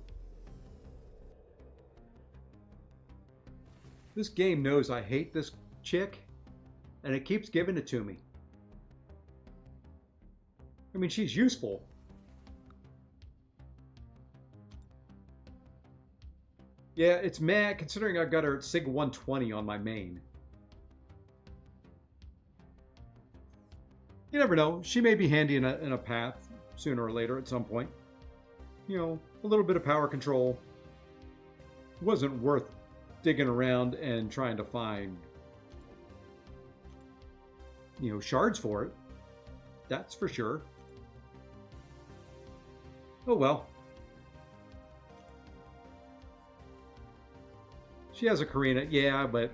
This game knows I hate this chick, and it keeps giving it to me. I mean, she's useful. Yeah, it's mad considering I've got her at Sig 120 on my main. You never know. She may be handy in a path sooner or later at some point. You know, a little bit of power control wasn't worth digging around and trying to find, you know, shards for it. That's for sure. Oh well. She has a Karina, yeah, but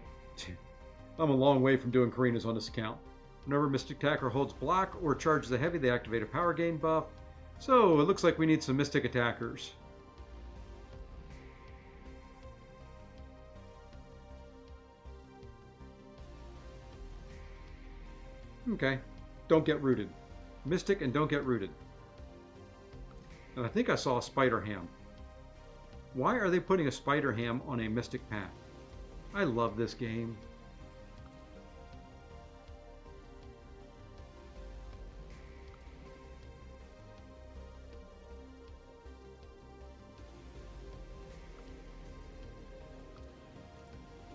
I'm a long way from doing Karinas on this account. Whenever Mystic Attacker holds block or charges a heavy, they activate a power gain buff. So it looks like we need some Mystic Attackers. Okay, don't get rooted. Mystic and don't get rooted. And I think I saw a Spider Ham. Why are they putting a Spider Ham on a Mystic path? I love this game.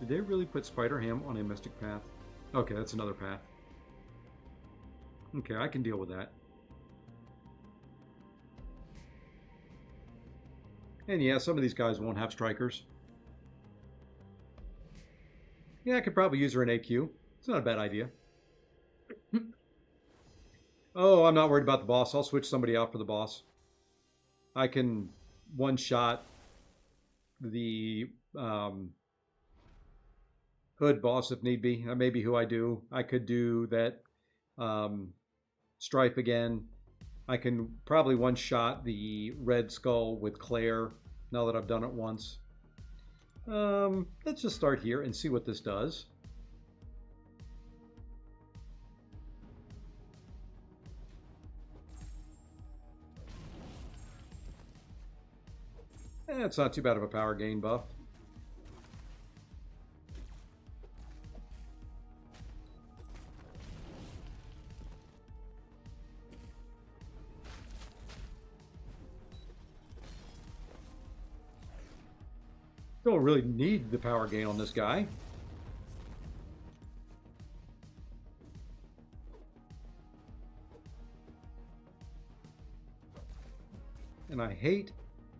Did they really put Spider Ham on a Mystic path? Okay, that's another path. Okay, I can deal with that. And yeah, some of these guys won't have strikers. Yeah, I could probably use her in AQ. It's not a bad idea. Oh, I'm not worried about the boss. I'll switch somebody out for the boss. I can one-shot the Hood boss if need be. That may be who I do. I could do that Stripe again. I can probably one-shot the Red Skull with Claire now that I've done it once. Let's just start here and see what this does. It's not too bad of a power gain buff. Don't really need the power gain on this guy. And I hate...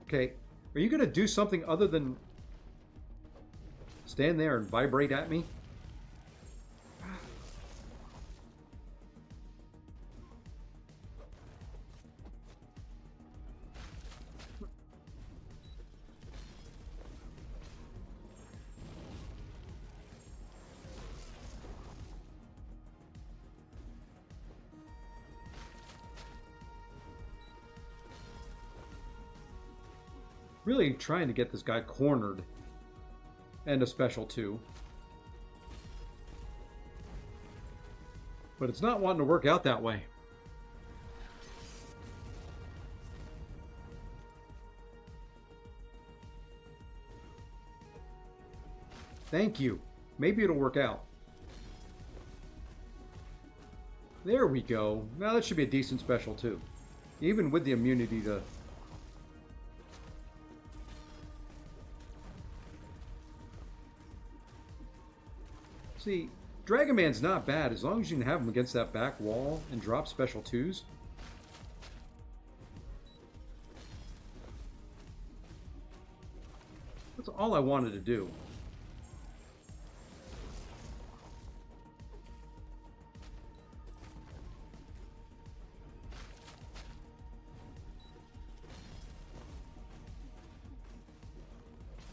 Okay, are you going to do something other than stand there and vibrate at me? Really trying to get this guy cornered. And a special too. But it's not wanting to work out that way. Thank you. Maybe it'll work out. There we go. Now that should be a decent special too. Even with the immunity to... See, Dragon Man's not bad as long as you can have him against that back wall and drop special twos. That's all I wanted to do.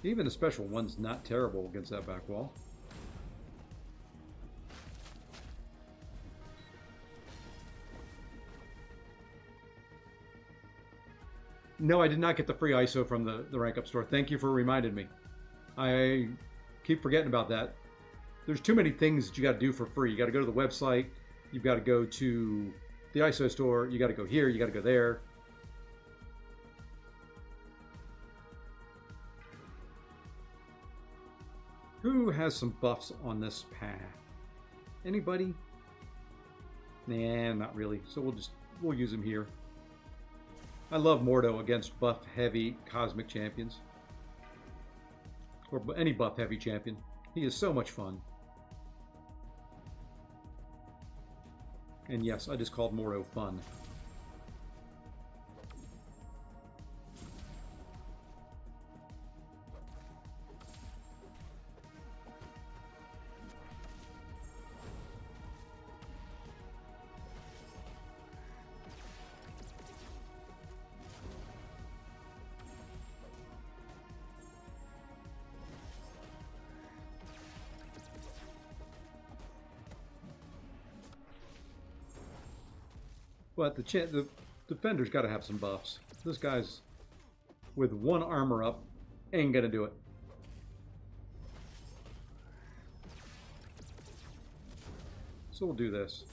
Even the special one's not terrible against that back wall. No, I did not get the free ISO from the rank up store. Thank you for reminding me. I keep forgetting about that. There's too many things that you got to do for free. You got to go to the website. You've got to go to the ISO store. You got to go here. You got to go there. Who has some buffs on this path? Anybody? Nah, not really. So we'll use them here. I love Mordo against buff-heavy Cosmic champions. Or any buff-heavy champion. He is so much fun. And yes, I just called Mordo fun. But the defender's got to have some buffs. This guy's with one armor up ain't gonna do it. So we'll do this.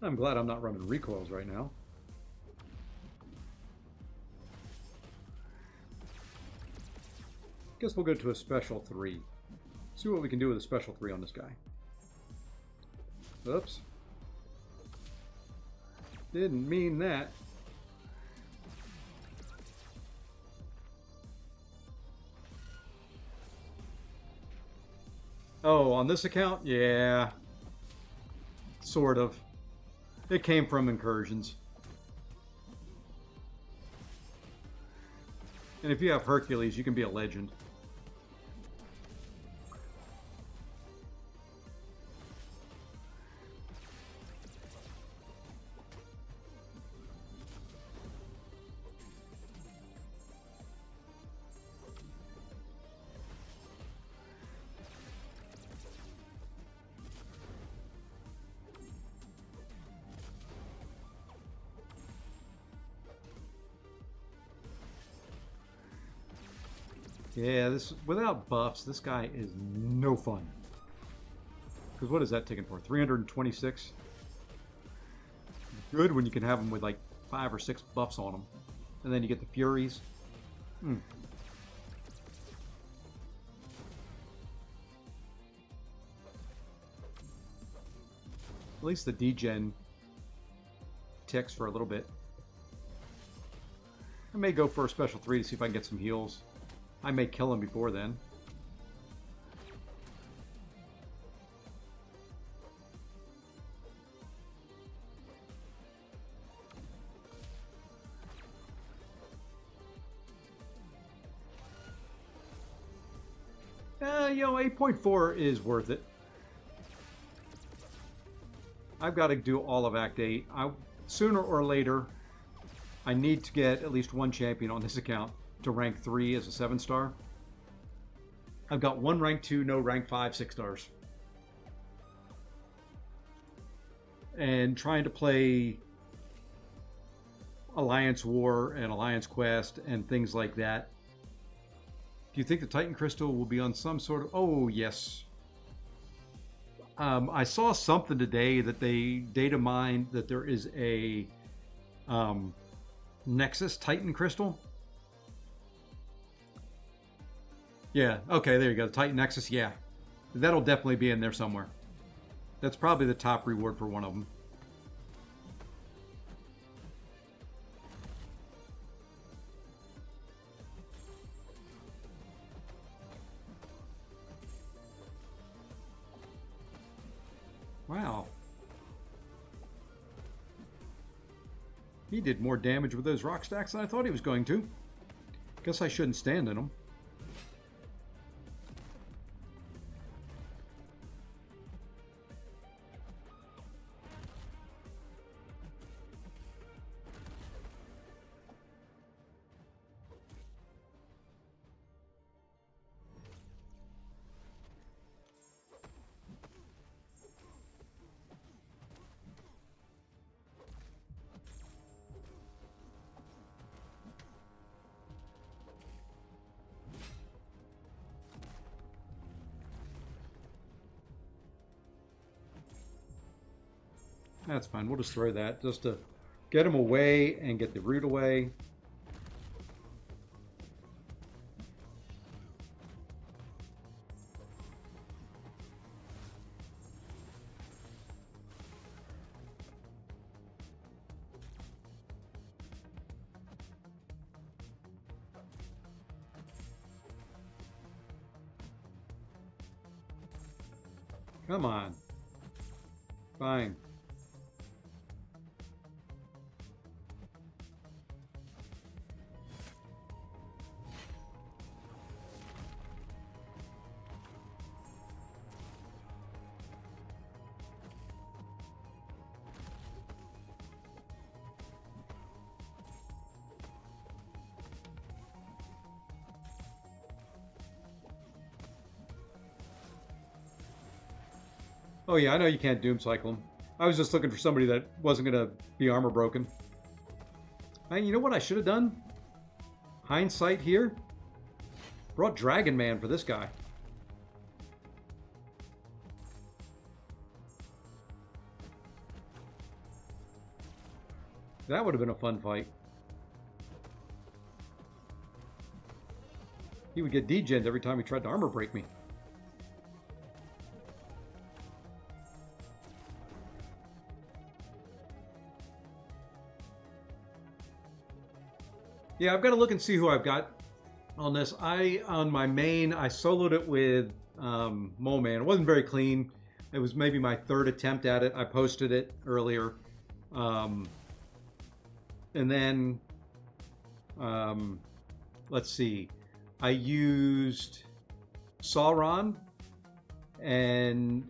I'm glad I'm not running recoils right now. Guess we'll go to a special 3. See what we can do with a special 3 on this guy. Oops. Didn't mean that. Oh, on this account? Yeah. Sort of. It came from incursions. And if you have Hercules, you can be a legend. Yeah, this without buffs, this guy is no fun. Because what is that taking for? 326? Good when you can have him with like 5 or 6 buffs on him. And then you get the Furies. At least the degen ticks for a little bit. I may go for a special 3 to see if I can get some heals. I may kill him before then. You know, 8.4 is worth it. I've got to do all of Act 8. Sooner or later, I need to get at least one champion on this account to rank 3 as a 7-star. I've got one rank 2, no rank 5, 6 stars. And trying to play Alliance War and Alliance Quest and things like that. Do you think the Titan Crystal will be on some sort of... Oh, yes. I saw something today that they data mined that there is a Nexus Titan Crystal. Yeah, okay, there you go. The Titan Nexus, yeah. That'll definitely be in there somewhere. That's probably the top reward for one of them. Wow. He did more damage with those rock stacks than I thought he was going to. Guess I shouldn't stand in them. That's fine. We'll just throw that just to get him away and get the root away. Come on. Fine. Oh yeah, I know you can't doom cycle him. I was just looking for somebody that wasn't going to be armor broken. And you know what I should have done? Hindsight here. Brought Dragon Man for this guy. That would have been a fun fight. He would get degened every time he tried to armor break me. Yeah, I've got to look and see who I've got on this. On my main, I soloed it with Mole Man. It wasn't very clean. It was maybe my third attempt at it. I posted it earlier. And then, let's see. I used Sauron and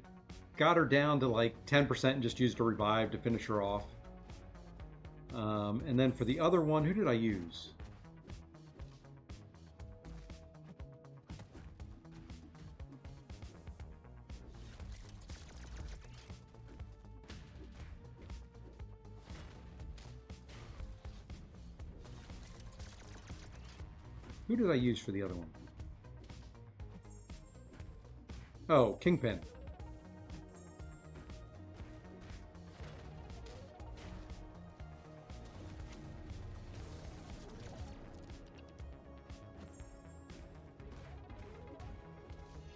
got her down to like 10% and just used a revive to finish her off. And then for the other one, who did I use? Who did I use for the other one? Oh, Kingpin.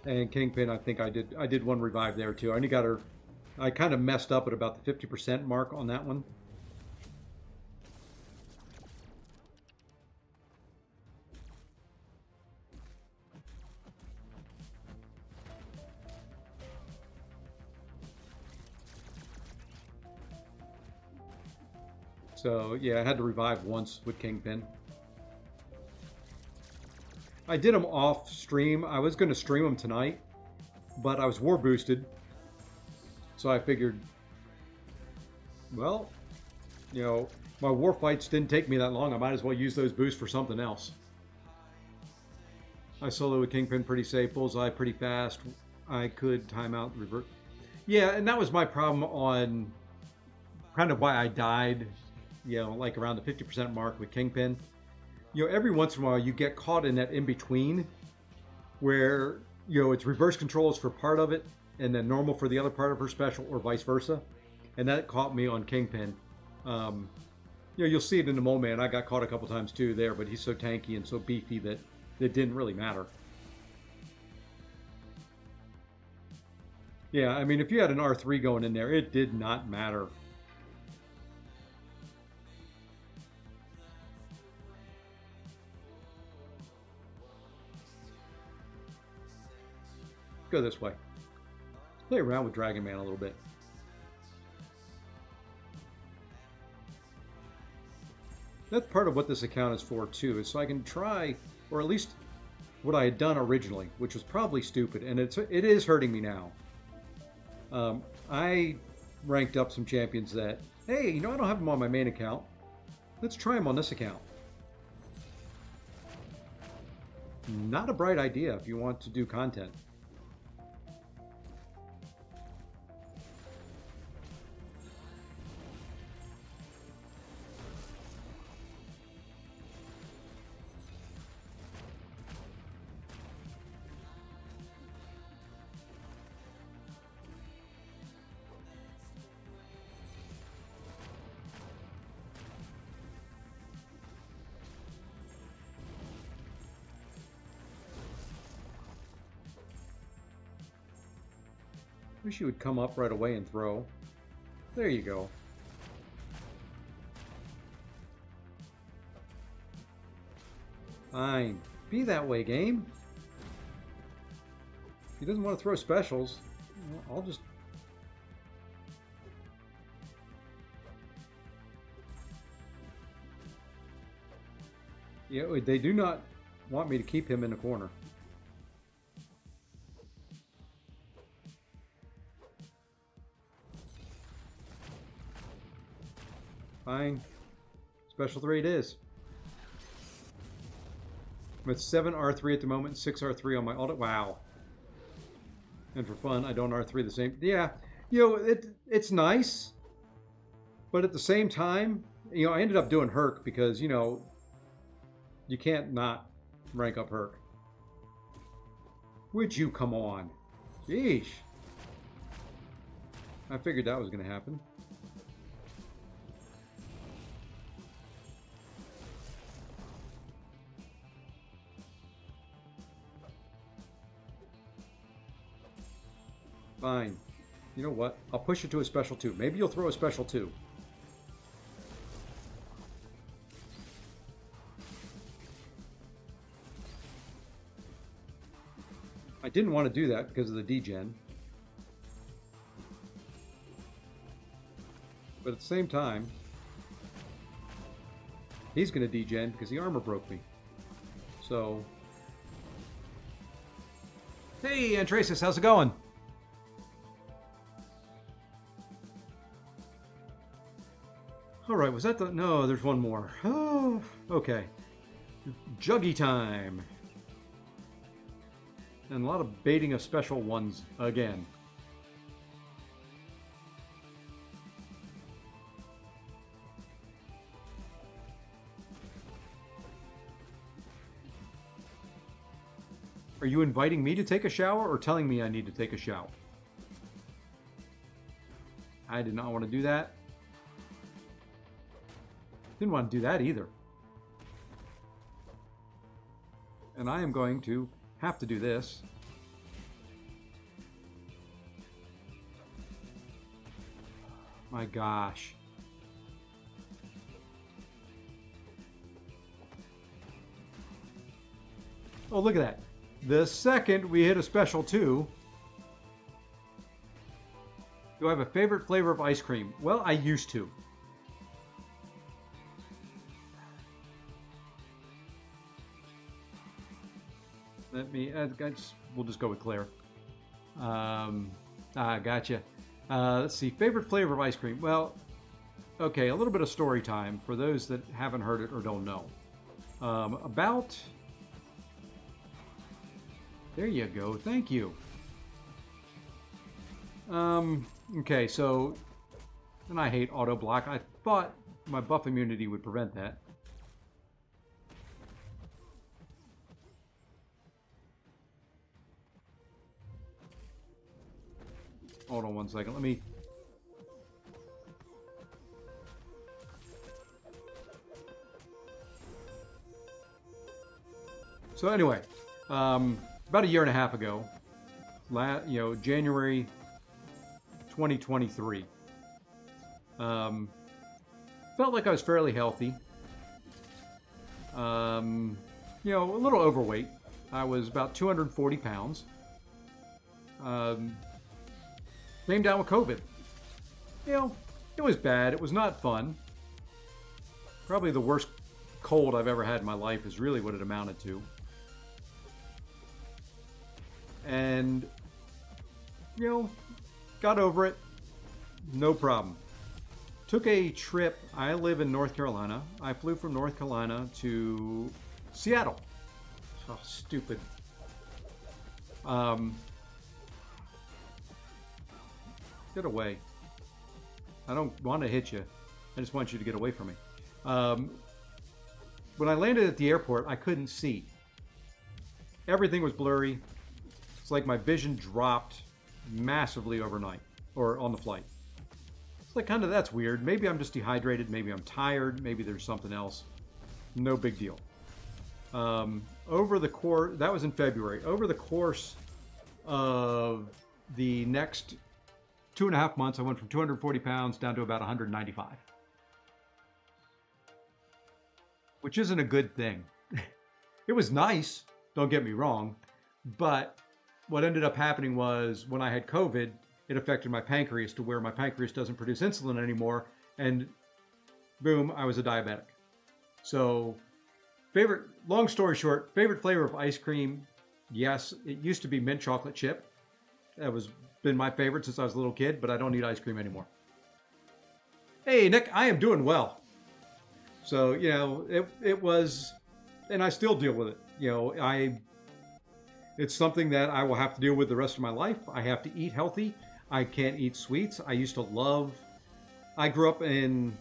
And Kingpin, I think I did one revive there too. I only got her. I kind of messed up at about the 50% mark on that one. So yeah, I had to revive once with Kingpin. I did them off stream. I was going to stream them tonight, but I was war boosted. So I figured, well, you know, my war fights didn't take me that long. I might as well use those boosts for something else. I solo with Kingpin pretty safe, bullseye pretty fast. I could time out revert. Yeah, and that was my problem on kind of why I died, you know, like around the 50% mark with Kingpin. You know, every once in a while you get caught in that in-between where, you know, it's reverse controls for part of it and then normal for the other part of her special or vice versa. And that caught me on Kingpin. You know, you'll see it in the Mole Man. I got caught a couple times too there, but he's so tanky and so beefy that it didn't really matter. Yeah, I mean, if you had an R3 going in there, it did not matter. Go this way. Let's play around with Dragon Man a little bit. That's part of what this account is for too, is so I can try, or at least what I had done originally, which was probably stupid, and it is hurting me now. I ranked up some champions that, hey, you know, I don't have them on my main account. Let's try them on this account. Not a bright idea if you want to do content. Wish you would come up right away and throw. There you go. Fine. Be that way, game. If he doesn't want to throw specials, I'll just... Yeah, they do not want me to keep him in the corner. Fine. Special 3 it is. I'm at 7 R3 at the moment, 6 R3 on my audit. Wow. And for fun, I don't R3 the same. Yeah, you know, it's nice. But at the same time, you know, I ended up doing Herc because, you know, you can't not rank up Herc. Would you come on? Jeez. I figured that was going to happen. Fine. You know what? I'll push it to a special 2. Maybe you'll throw a special 2. I didn't want to do that because of the degen. But at the same time, he's going to degen because the armor broke me. So... Hey, Antrasis, how's it going? All right, was that the... No, there's one more. Oh, okay. Juggy time. And a lot of baiting of special ones again. Are you inviting me to take a shower or telling me I need to take a shower? I did not want to do that. Didn't want to do that either. And I am going to have to do this. My gosh. Oh, look at that. The second we hit a special 2. Do I have a favorite flavor of ice cream? Well, I used to. Let me. We'll just go with Claire. Gotcha. Let's see. Favorite flavor of ice cream? Well, okay. A little bit of story time for those that haven't heard it or don't know. About. There you go. Thank you. Okay. So, and I hate auto block. I thought my buff immunity would prevent that. Hold on one second. Let me... So anyway, about a year and a half ago, January 2023, felt like I was fairly healthy. A little overweight. I was about 240 pounds. Came down with COVID. It was bad. It was not fun. Probably the worst cold I've ever had in my life is really what it amounted to. And, got over it. No problem. Took a trip. I live in North Carolina. I flew from North Carolina to Seattle. Oh, stupid. Get away. I don't want to hit you. I just want you to get away from me. When I landed at the airport, I couldn't see. Everything was blurry. It's like my vision dropped massively overnight, or on the flight. It's like, kind of, that's weird. Maybe I'm just dehydrated. Maybe I'm tired. Maybe there's something else. No big deal. Over the course, that was in February. Over the course of the next 2.5 months, I went from 240 pounds down to about 195. Which isn't a good thing. It was nice, don't get me wrong, but what ended up happening was when I had COVID, it affected my pancreas to where my pancreas doesn't produce insulin anymore, and boom, I was a diabetic. So, long story short, favorite flavor of ice cream, yes, it used to be mint chocolate chip. That was been my favorite since I was a little kid, but I don't eat ice cream anymore. Hey, Nick, I am doing well. So, it was, and I still deal with it. It's something that I will have to deal with the rest of my life. I have to eat healthy. I can't eat sweets. I grew up in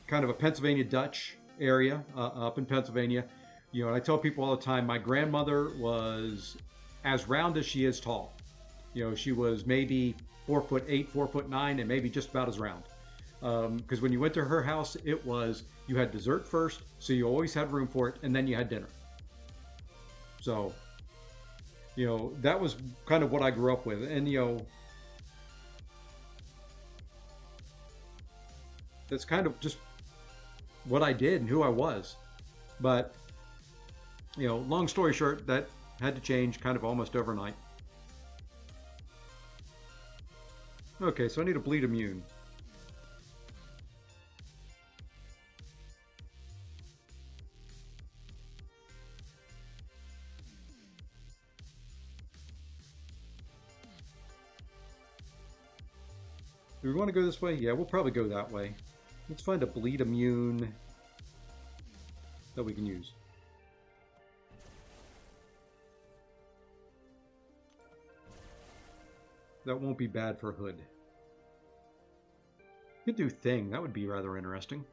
kind of a Pennsylvania Dutch area, up in Pennsylvania. And I tell people all the time, my grandmother was as round as she is tall. She was maybe 4'8", 4'9", and maybe just about as round. Because when you went to her house, you had dessert first, so you always had room for it, and then you had dinner. So, that was kind of what I grew up with. And, that's kind of just what I did and who I was. But, long story short, that had to change kind of almost overnight. Okay, so I need a bleed immune. Do we want to go this way? Yeah, we'll probably go that way. Let's find a bleed immune that we can use. That won't be bad for Hood. Could do Thing. That would be rather interesting.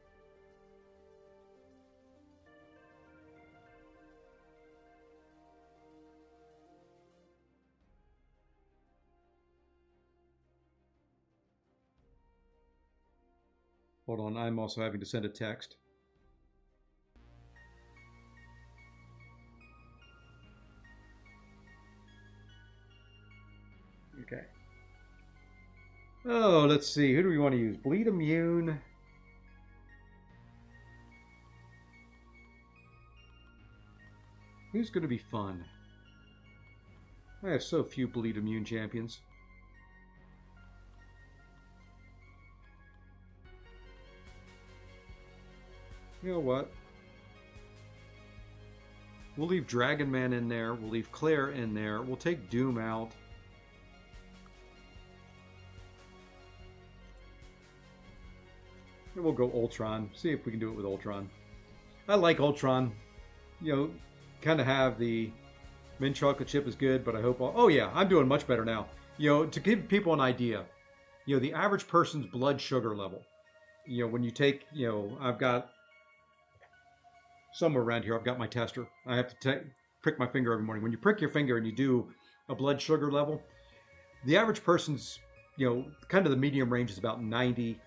Hold on, I'm also having to send a text. Okay. Oh, let's see. Who do we want to use? Bleed immune. Who's going to be fun? I have so few bleed immune champions. You know what? We'll leave Dragon Man in there. We'll leave Claire in there. We'll take Doom out. And we'll go Ultron. See if we can do it with Ultron. I like Ultron. You know, kind of have the mint chocolate chip is good, but I hope... Oh yeah, I'm doing much better now. You know, to give people an idea, you know, the average person's blood sugar level. You know, when you take, you know, I've got... Somewhere around here, I've got my tester. I have to prick my finger every morning. When you prick your finger and you do a blood sugar level, the average person's, you know, kind of the medium range is about 90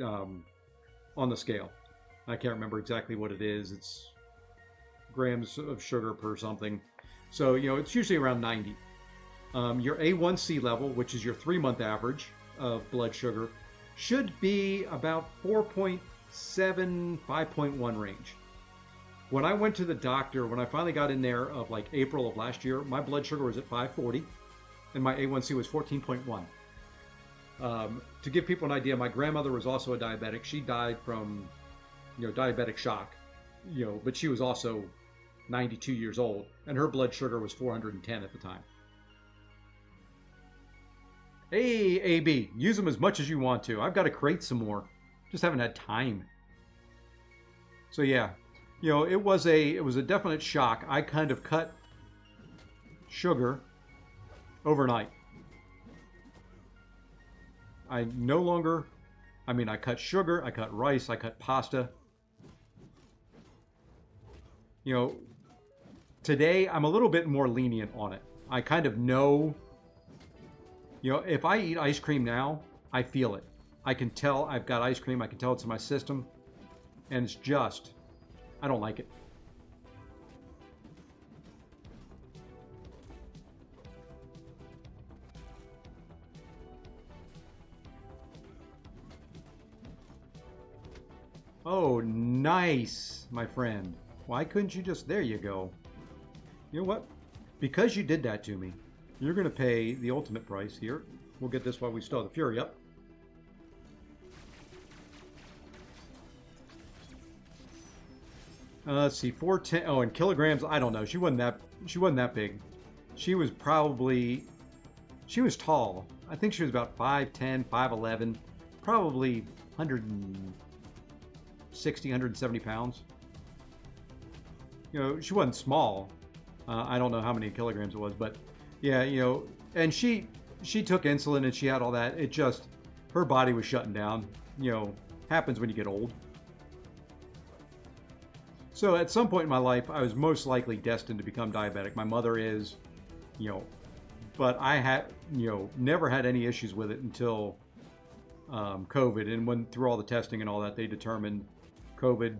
on the scale. I can't remember exactly what it is. It's grams of sugar per something. So, you know, it's usually around 90. Your A1C level, which is your 3-month average of blood sugar, should be about 4.7, 5.1 range. When I went to the doctor, when I finally got in there of like April of last year, my blood sugar was at 540 and my A1C was 14.1. To give people an idea, my grandmother was also a diabetic. She died from, you know, diabetic shock, you know, but she was also 92 years old and her blood sugar was 410 at the time. Hey, AB, use them as much as you want to. I've got to create some more. Just haven't had time. So yeah, you know, it was a definite shock. I kind of cut sugar overnight. I no longer, I mean, I cut sugar, I cut rice, I cut pasta. You know, today I'm a little bit more lenient on it. I kind of know, you know, if I eat ice cream now, I feel it. I can tell I've got ice cream, I can tell it's in my system, and it's just, I don't like it. Oh, nice, my friend. Why couldn't you just... There you go. You know what? Because you did that to me, you're going to pay the ultimate price here. We'll get this while we still have the Fury up. Let's see, 410. Oh, in kilograms, I don't know. She wasn't that big. She was probably... She was tall. I think she was about 5'10", 5'11", probably 160, 170 pounds. You know, she wasn't small. I don't know how many kilograms it was, but yeah, you know, and she took insulin and she had all that. It just, her body was shutting down. You know, happens when you get old. So at some point in my life, I was most likely destined to become diabetic. My mother is, you know, but I had, you know, never had any issues with it until COVID. And when through all the testing and all that, they determined COVID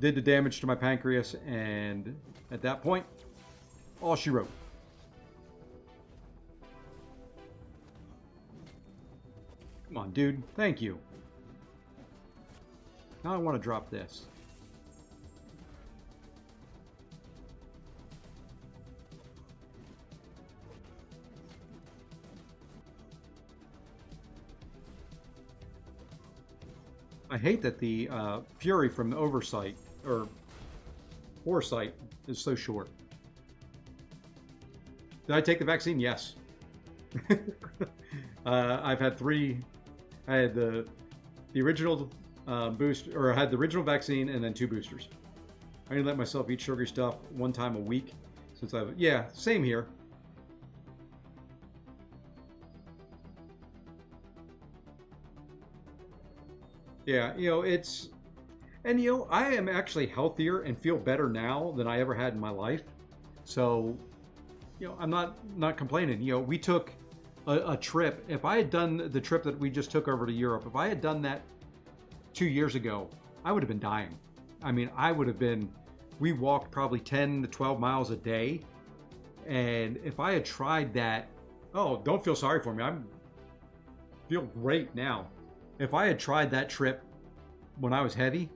did the damage to my pancreas. And at that point, all she wrote. Come on, dude. Thank you. Now I want to drop this. I hate that the Fury from the Oversight, or Foresight, is so short. Did I take the vaccine? Yes. I've had 3. I had the original boost, or I had the original vaccine and then 2 boosters. I didn't let myself eat sugary stuff 1 time a week since I've... Yeah, same here. Yeah, you know, it's... And, you know, I am actually healthier and feel better now than I ever had in my life. So, you know, I'm not complaining. You know, we took a trip. If I had done the trip that we just took over to Europe, if I had done that 2 years ago, I would have been dying. I mean, I would have been... We walked probably 10 to 12 miles a day. And if I had tried that... Oh, don't feel sorry for me. I feel great now. If I had tried that trip when I was heavy,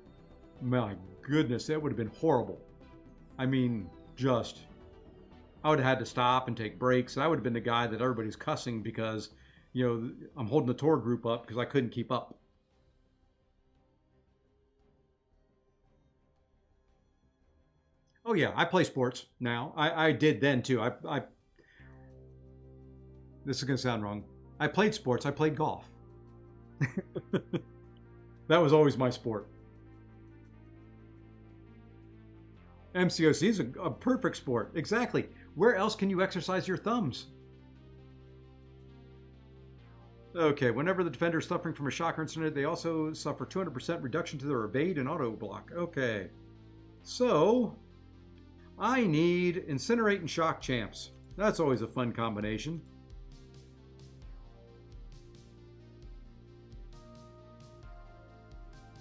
my goodness, it would have been horrible. I mean, just, I would have had to stop and take breaks. I would have been the guy that everybody's cussing because, you know, I'm holding the tour group up because I couldn't keep up. Oh yeah, I play sports now. I did then too. This is gonna sound wrong. I played sports. I played golf. That was always my sport. MCOC is a perfect sport. Exactly. Where else can you exercise your thumbs? Okay, whenever the defender is suffering from a shock or incident, they also suffer 200% reduction to their evade and auto block. Okay. So, I need Incinerate and Shock Champs. That's always a fun combination.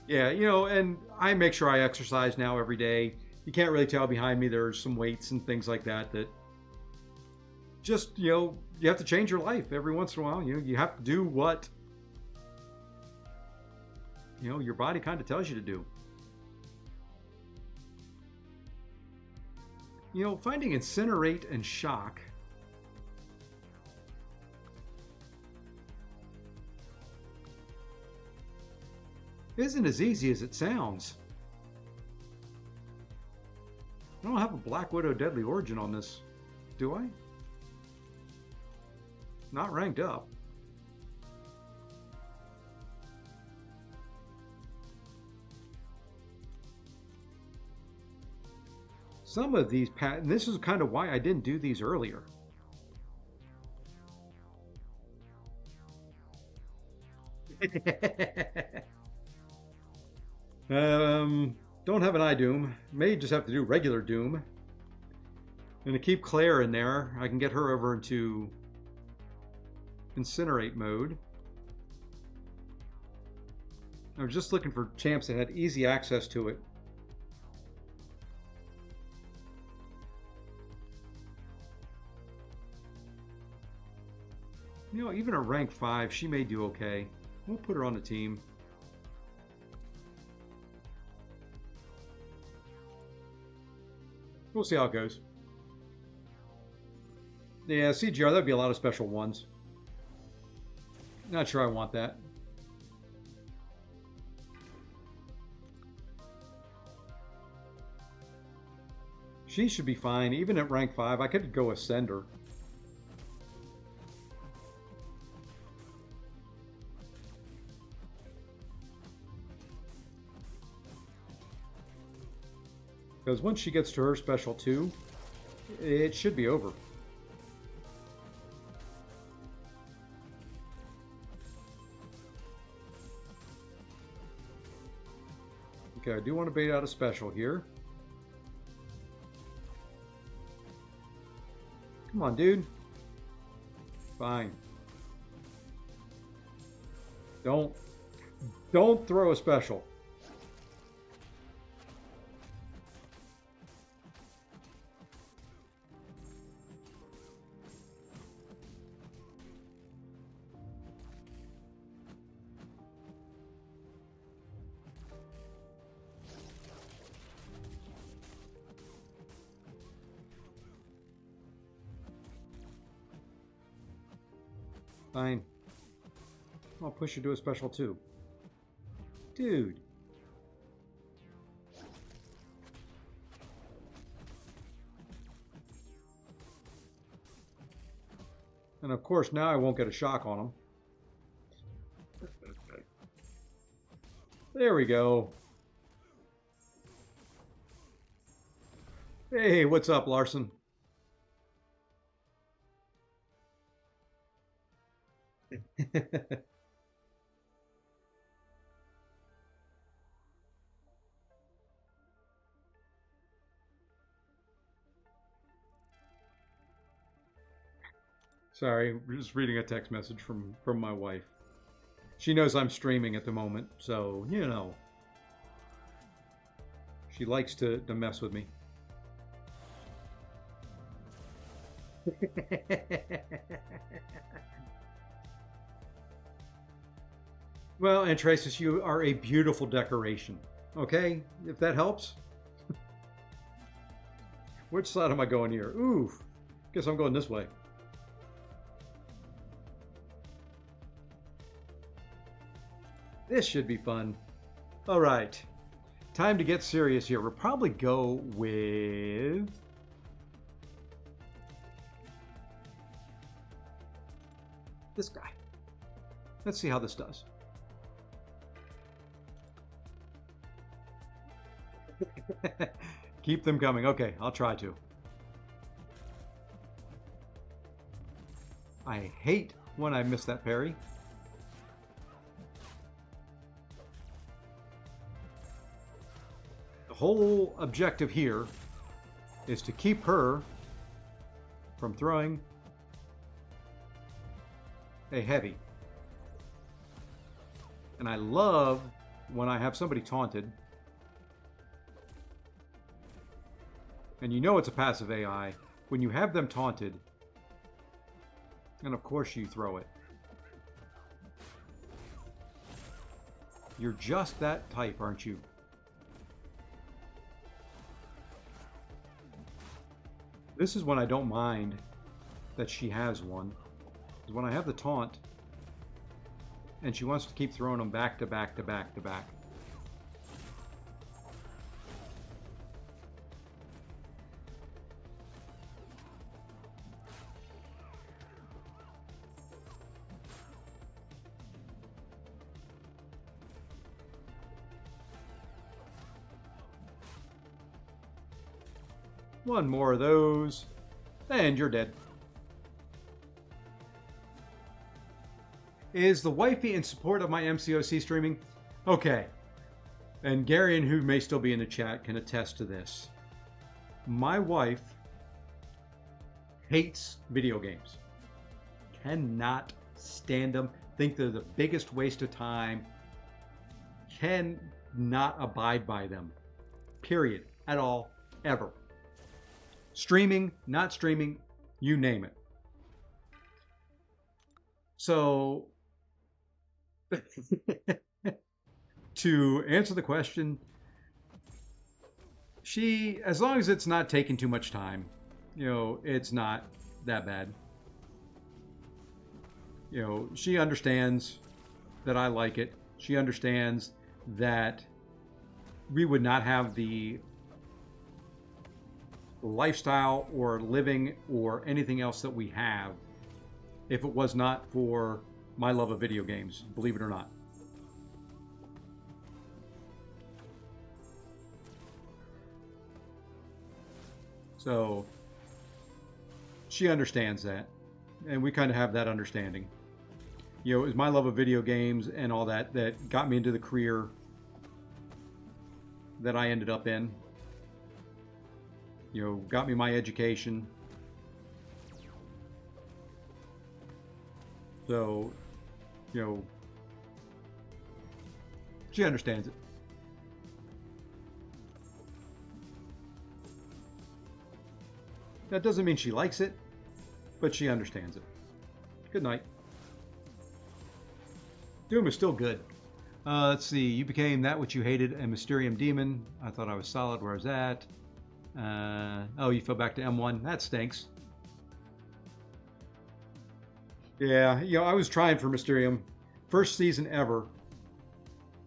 Yeah, you know, and I make sure I exercise now every day. You can't really tell behind me, there's some weights and things like that that just, you know, you have to change your life every once in a while. You know, you have to do what, you know, your body kind of tells you to do. You know, finding Incinerate and Shock isn't as easy as it sounds. I don't have a Black Widow Deadly Origin on this, do I? Not ranked up. Some of these and this is kind of why I didn't do these earlier. Don't have an iDoom. May just have to do regular Doom. And to keep Claire in there, I can get her over into Incinerate mode. I was just looking for champs that had easy access to it. You know, even at rank 5, she may do okay. We'll put her on the team. We'll see how it goes. Yeah, CGR, that'd be a lot of special ones. Not sure I want that. She should be fine. Even at rank 5, I could go Ascender. Because once she gets to her special 2, it should be over. Okay, I do want to bait out a special here. Come on, dude. Fine. Don't throw a special. Fine. I'll push you to a special 2. Dude. And of course, now I won't get a shock on him. There we go. Hey, what's up, Larson? Sorry, just reading a text message from my wife. She knows I'm streaming at the moment, so, you know. She likes to mess with me. Well, and Tracis, you are a beautiful decoration. Okay? If that helps. Which side am I going here? Oof. Guess I'm going this way. This should be fun. All right. Time to get serious here. We'll probably go with... this guy. Let's see how this does. Keep them coming. Okay, I'll try to. I hate when I miss that parry. The whole objective here is to keep her from throwing a heavy. And I love when I have somebody taunted. And you know it's a passive AI when you have them taunted. And of course you throw it. You're just that type, aren't you? This is when I don't mind that she has one. Because when I have the taunt, and she wants to keep throwing them back to back to back to back. One more of those, and you're dead. Is the wifey in support of my MCOC streaming? Okay. And Garion, who may still be in the chat, can attest to this. My wife hates video games. Cannot stand them. Think they're the biggest waste of time. Cannot abide by them. Period. At all. Ever. Streaming, not streaming, you name it. So, to answer the question, she, as long as it's not taking too much time, you know, it's not that bad. You know, she understands that I like it. She understands that we would not have the lifestyle or living or anything else that we have if it was not for my love of video games, believe it or not. So she understands that, and we kind of have that understanding. You know, it was my love of video games and all that that got me into the career that I ended up in. You know, got me my education. So, you know, she understands it. That doesn't mean she likes it, but she understands it. Good night. Doom is still good. Let's see. You became that which you hated, a Mysterium Demon. I thought I was solid where I was at. Oh, you fell back to M1. That stinks. Yeah, you know, I was trying for Mysterium. First season ever.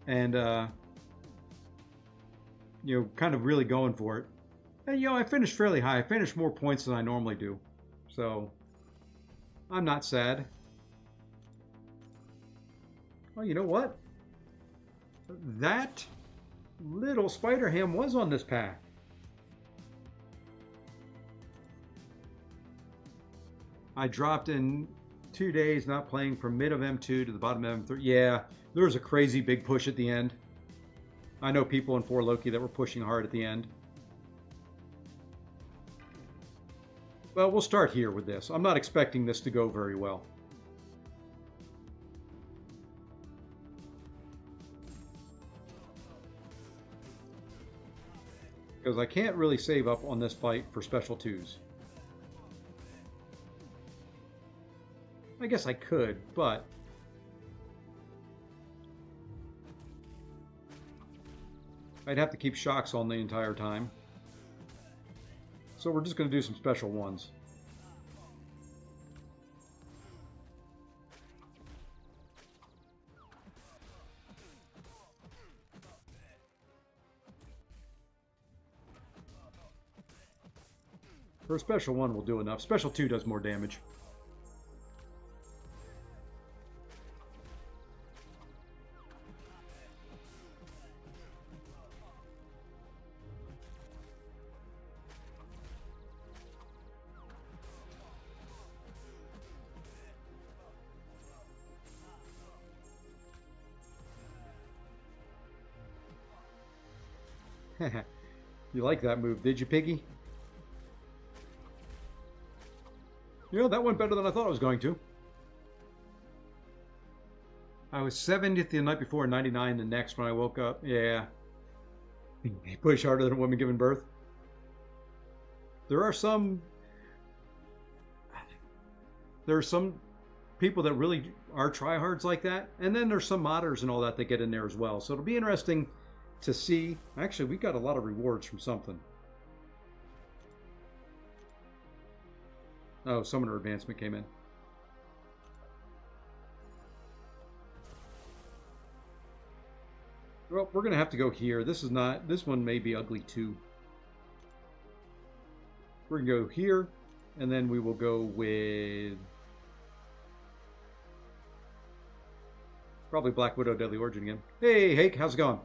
And, you know, kind of really going for it. And, you know, I finished fairly high. I finished more points than I normally do. So, I'm not sad. Well, you know what? That little spider ham was on this path. I dropped in 2 days not playing from mid of M2 to the bottom of M3. Yeah, there was a crazy big push at the end. I know people in 4 Loki that were pushing hard at the end. Well, we'll start here with this. I'm not expecting this to go very well. Because I can't really save up on this fight for special 2s. I guess I could, but I'd have to keep shocks on the entire time. So we're just going to do some special 1s. For a special 1 will do enough. Special 2 does more damage. You like that move, did you, Piggy? You know, that went better than I thought it was going to. I was 70th the night before, 99 the next when I woke up. Yeah. He pushed harder than a woman giving birth. There are some people that really are tryhards like that. And then there's some modders and all that get in there as well. So it'll be interesting to see. Actually, we got a lot of rewards from something. Oh, Summoner Advancement came in. Well, we're going to have to go here. This one may be ugly too. We're going to go here, and then we will go with probably Black Widow Deadly Origin again. Hey, Hake, how's it going?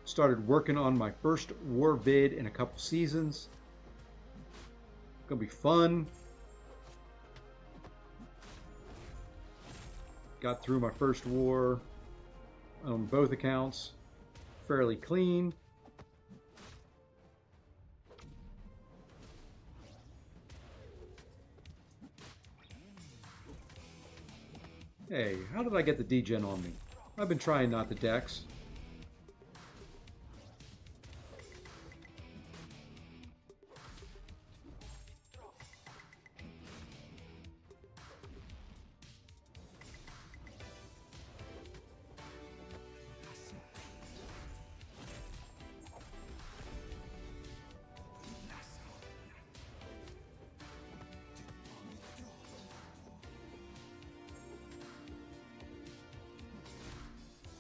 Started working on my first war vid in a couple seasons. Gonna be fun. Got through my first war on both accounts fairly clean. Hey, how did I get the degen on me? I've been trying not to dex.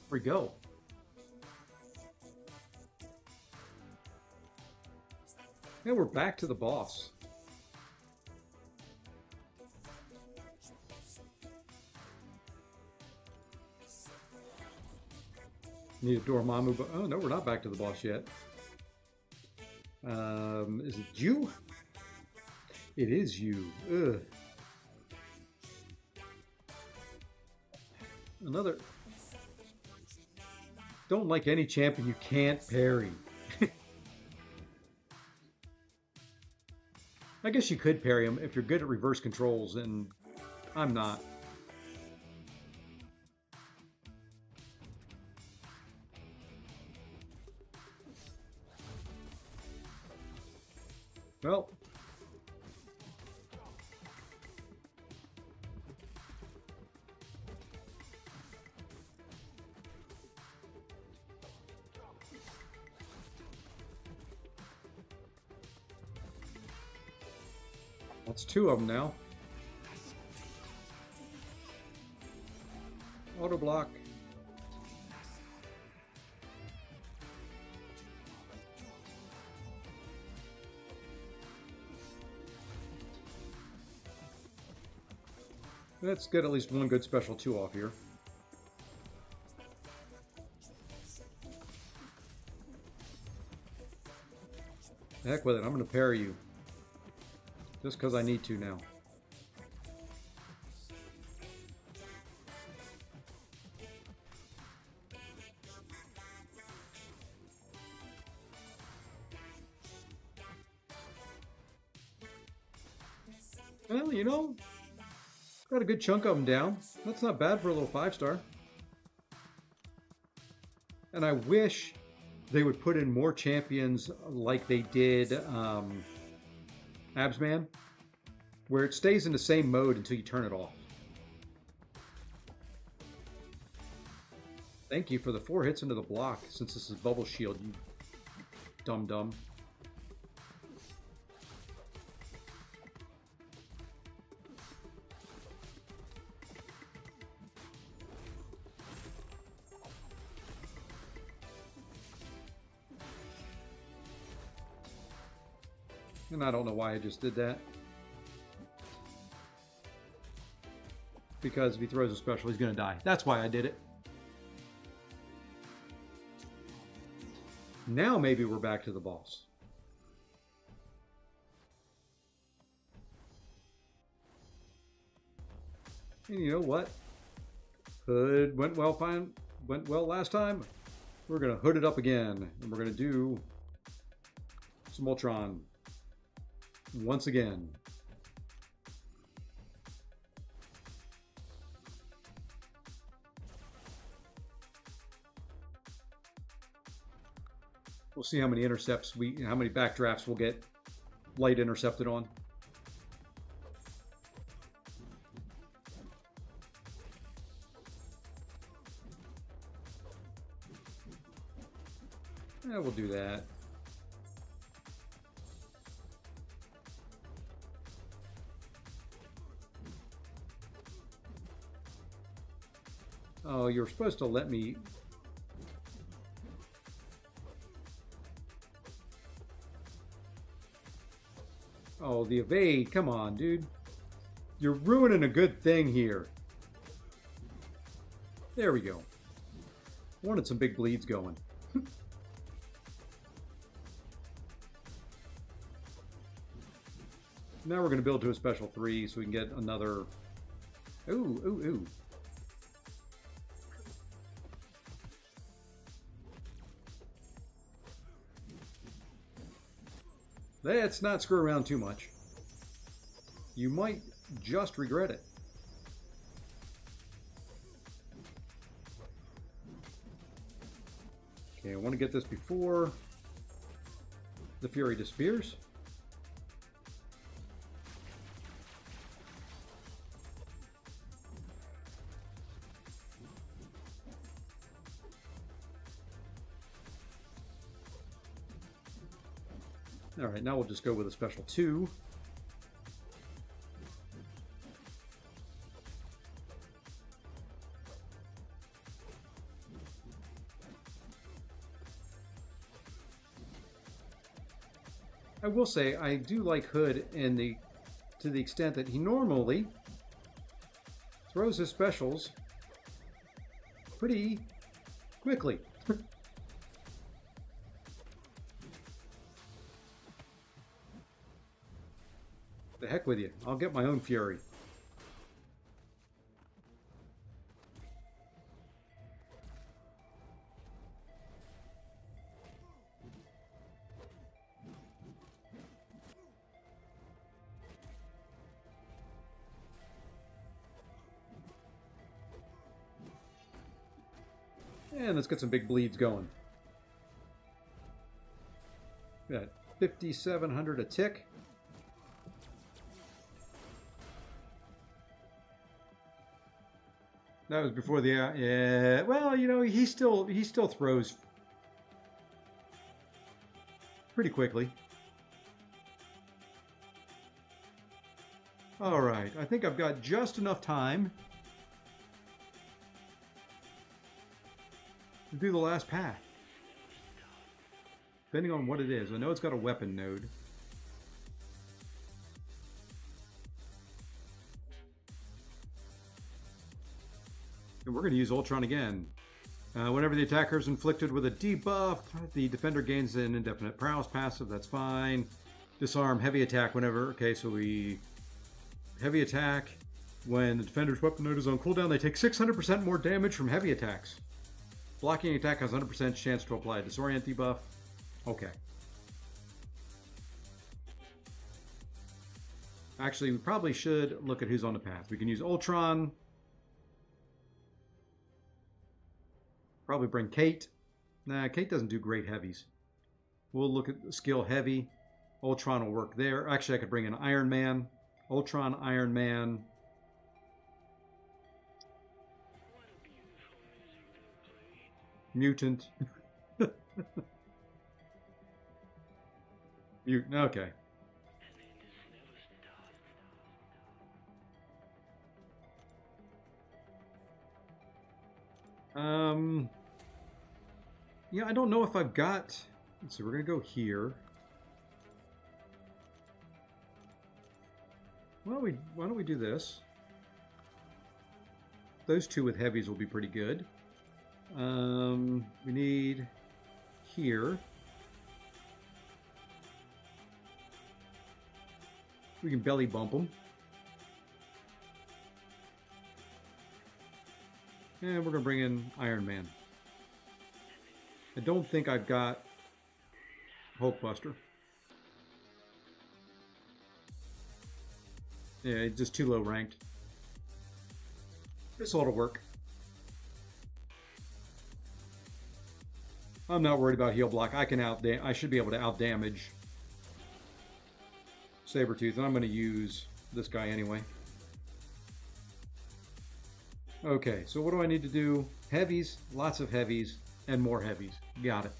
We go. Yeah, we're back to the boss. Need a Dormammu, but oh no, we're not back to the boss yet. Is it you? It is you. Ugh. Another. Don't like any champion you can't parry. I guess you could parry him if you're good at reverse controls, and I'm not. Well. That's 2 of them now. Auto block. Let's get at least one good special 2 off here. Heck with it, I'm going to parry you. Just because I need to now. Well, you know, got a good chunk of them down. That's not bad for a little 5-star. And I wish they would put in more champions like they did Absman, where it stays in the same mode until you turn it off. Thank you for the 4 hits into the block, since this is Bubble Shield, you dum-dum. And I don't know why I just did that. Because if he throws a special, he's going to die. That's why I did it. Now maybe we're back to the boss. And you know what? Hood went well fine. Went well last time. We're going to hood it up again. And we're going to do some Ultron once again. We'll see how many intercepts how many backdrafts we'll get light intercepted on. Yeah, we'll do that. Oh, you're supposed to let me... Oh, the evade. Come on, dude. You're ruining a good thing here. There we go. Wanted some big bleeds going. Now we're going to build to a special 3 so we can get another... Ooh, ooh, ooh. Let's not screw around too much. You might just regret it. Okay, I want to get this before the Fury disappears. All right, now we'll just go with a special 2. I will say I do like Hood to the extent that he normally throws his specials pretty quickly. The heck with you. I'll get my own Fury. And let's get some big bleeds going. Got 5,700 a tick. That was before the yeah. Well, you know, he still throws pretty quickly. All right, I think I've got just enough time to do the last path. Depending on what it is. I know it's got a weapon node. And we're going to use Ultron again. Whenever the attacker is inflicted with a debuff, the defender gains an indefinite prowess passive. That's fine. Disarm, heavy attack whenever. Okay, so we... Heavy attack. When the defender's weapon node is on cooldown, they take 600% more damage from heavy attacks. Blocking attack has 100% chance to apply a disorient debuff. Okay. Actually, we probably should look at who's on the path. We can use Ultron. Probably bring Kate. Nah, Kate doesn't do great heavies. We'll look at the skill heavy. Ultron will work there. Actually, I could bring in Iron Man. Ultron, Iron Man. Mutant. Mutant, okay. Yeah, I don't know if I've got... Let's see, we're going to go here. why don't we do this? Those two with heavies will be pretty good. We need here. We can belly bump them. And we're going to bring in Iron Man. I don't think I've got Hulkbuster. Yeah, it's just too low ranked. This ought to work. I'm not worried about heal block. I should be able to outdamage Sabretooth, and I'm going to use this guy anyway. Okay, so what do I need to do? Heavies, lots of heavies, and more heavies. Got it.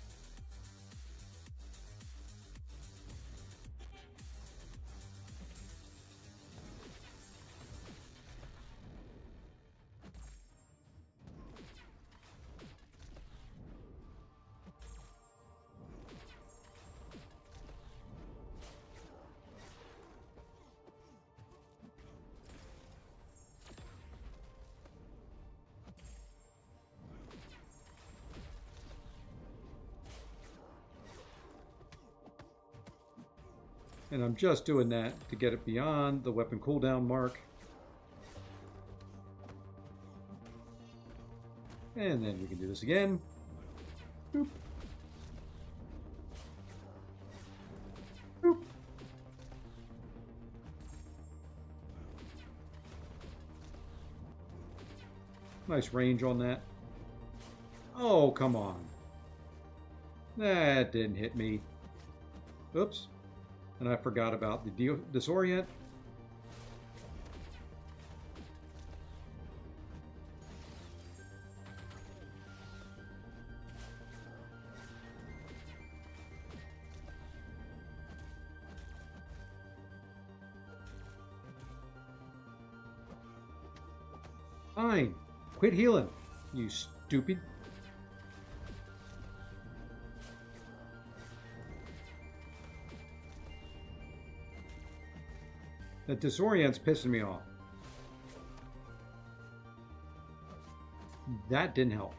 And I'm just doing that to get it beyond the weapon cooldown mark. And then we can do this again. Boop. Boop. Nice range on that. Oh, come on. That didn't hit me. Oops. And I forgot about the disorient. Fine. Quit healing, you stupid. That disorient's pissing me off. That didn't help.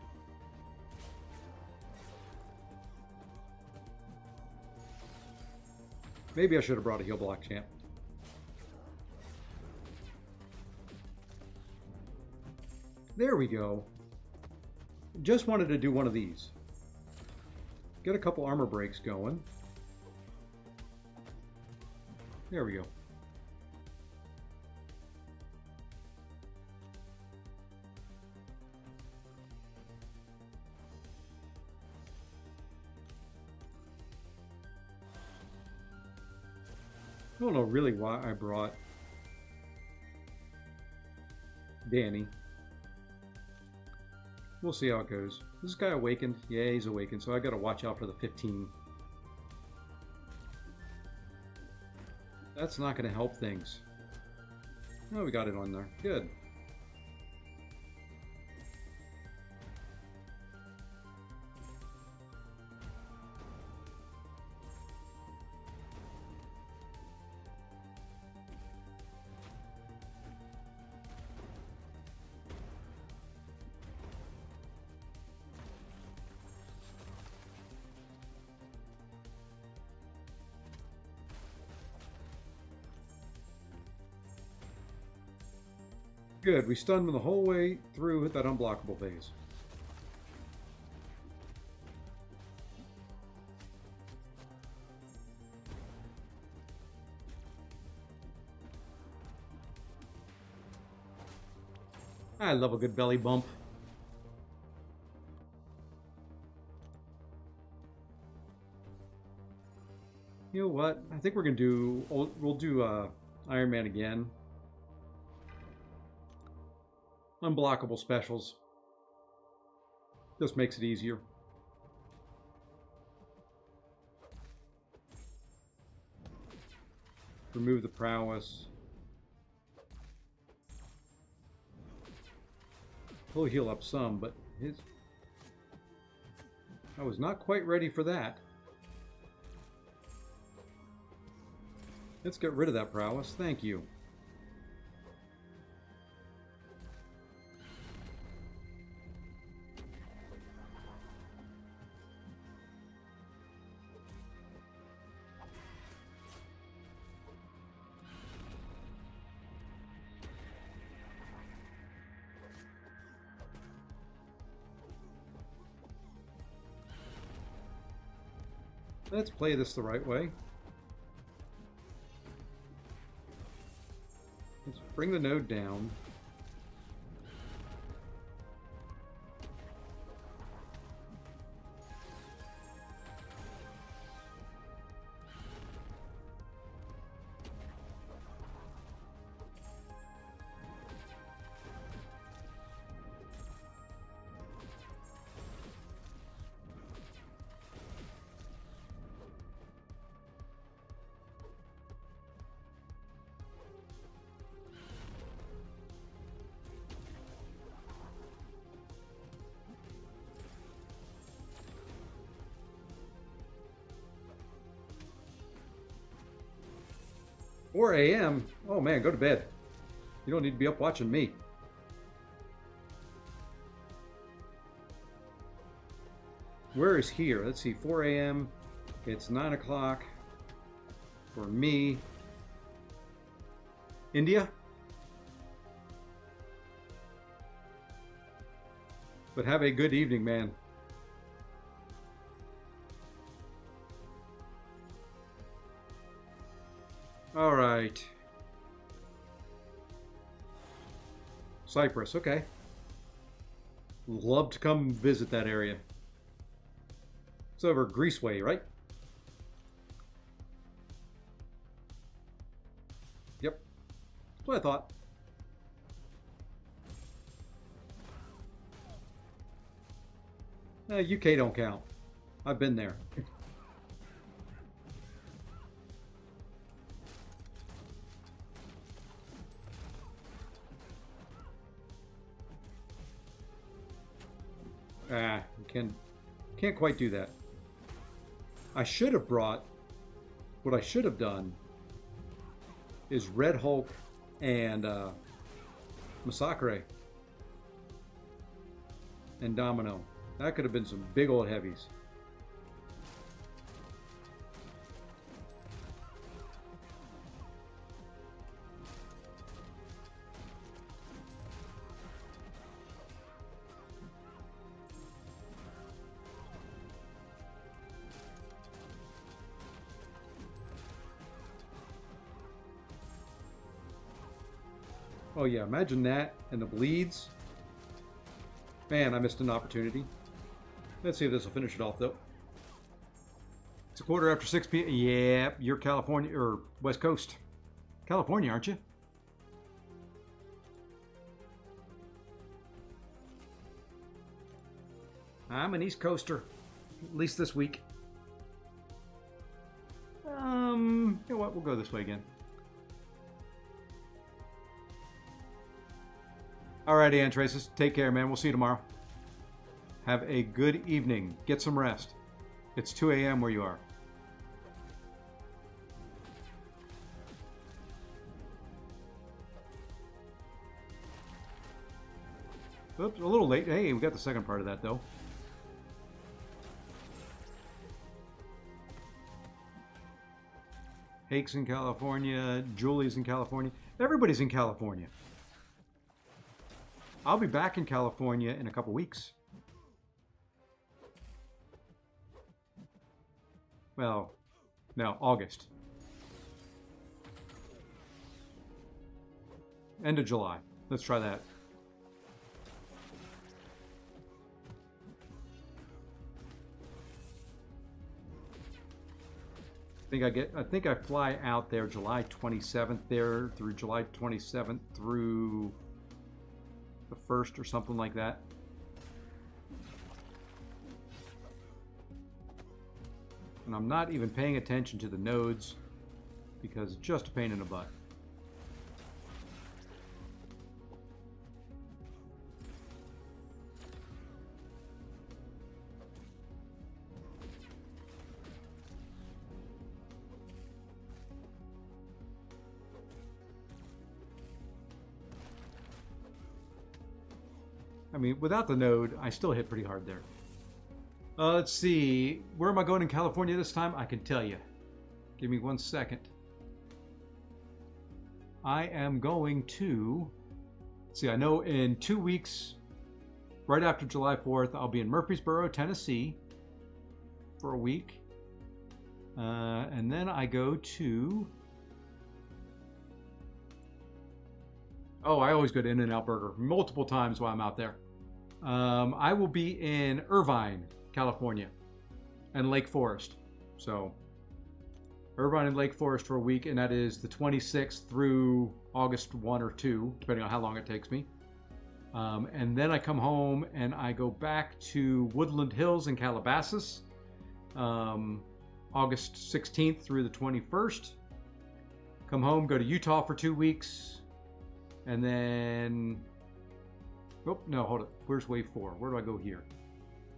Maybe I should have brought a heal block champ. There we go. Just wanted to do one of these. Get a couple armor breaks going. There we go. I don't know really why I brought Danny. We'll see how it goes. Is this guy awakened? Yeah, he's awakened, so I gotta watch out for the 15. That's not gonna help things. Oh, we got it on there. Good. Good, we stunned him the whole way through that unblockable phase. I love a good belly bump. You know what? I think we're gonna do. We'll do Iron Man again. Unblockable specials. Just makes it easier. Remove the prowess. He'll heal up some, but his... I was not quite ready for that. Let's get rid of that prowess. Thank you. Let's play this the right way. Let's bring the node down. Four a.m. Oh man, go to bed. You don't need to be up watching me. Where is here? Let's see, 4 a.m. It's 9 o'clock for me. India? But have a good evening, man. All right. Cyprus, okay. Love to come visit that area. It's over Greece way, right? Yep. That's what I thought. UK don't count. I've been there. Can't quite do that. I should have brought, what I should have done is Red Hulk and Massacre and Domino. That could have been some big old heavies. Oh yeah, imagine that and the bleeds. Man, I missed an opportunity. Let's see if this will finish it off though. It's a quarter after 6 p.m. Yeah, you're California or West Coast. California, aren't you? I'm an East Coaster, at least this week. You know what? We'll go this way again. Alrighty, Antraces. Take care, man. We'll see you tomorrow. Have a good evening. Get some rest. It's 2 a.m. where you are. Oops, a little late. Hey, we got the second part of that, though. Hake's in California. Julie's in California. Everybody's in California. I'll be back in California in a couple weeks. Well, no, August. End of July. Let's try that. I think I fly out there July 27th there through July 27th through the 1st or something like that. And I'm not even paying attention to the nodes because it's just a pain in the butt. I mean, without the node, I still hit pretty hard there. Let's see. Where am I going in California this time? I can tell you. Give me 1 second. I am going to... Let's see, I know in 2 weeks, right after July 4th, I'll be in Murfreesboro, Tennessee for a week. And then I go to... Oh, I always go to In-N-Out Burger multiple times while I'm out there. I will be in Irvine, California, and Lake Forest. So, Irvine and Lake Forest for a week, and that is the 26th through August 1 or 2, depending on how long it takes me. And then I come home and I go back to Woodland Hills in Calabasas, August 16th through the 21st. Come home, go to Utah for 2 weeks, and then... Oh, no, hold it. Where's wave 4? Where do I go here?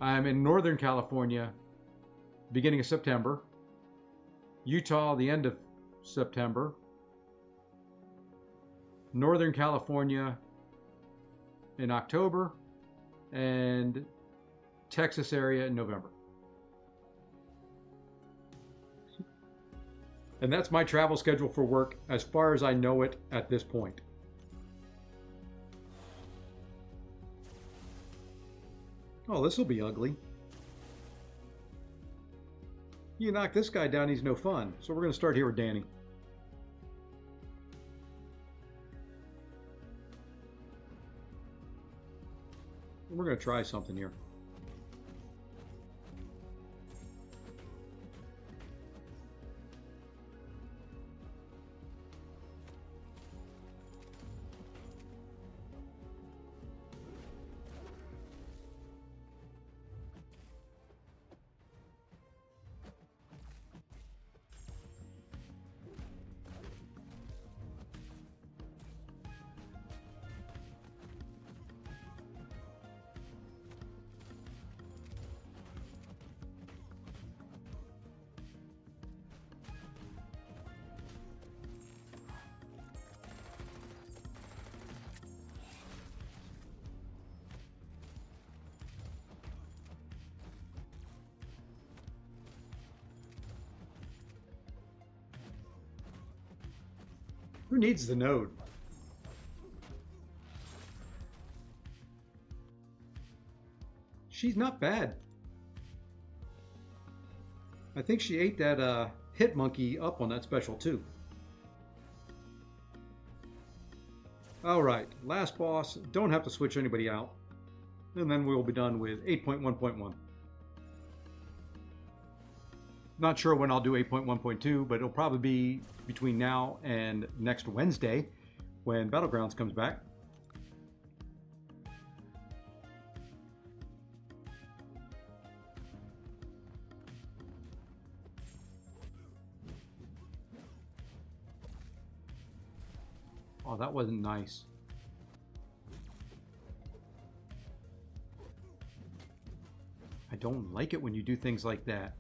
I'm in Northern California, beginning of September. Utah, the end of September. Northern California in October. And Texas area in November. And that's my travel schedule for work as far as I know it at this point. Oh, this will be ugly. You knock this guy down, he's no fun. So we're going to start here with Danny. We're going to try something here. Who needs the node? She's not bad. I think she ate that hit monkey up on that special too. Alright, last boss. Don't have to switch anybody out. And then we'll be done with 8.1.1. Not sure when I'll do 8.1.2, but it'll probably be between now and next Wednesday when Battlegrounds comes back. Oh, that wasn't nice. I don't like it when you do things like that.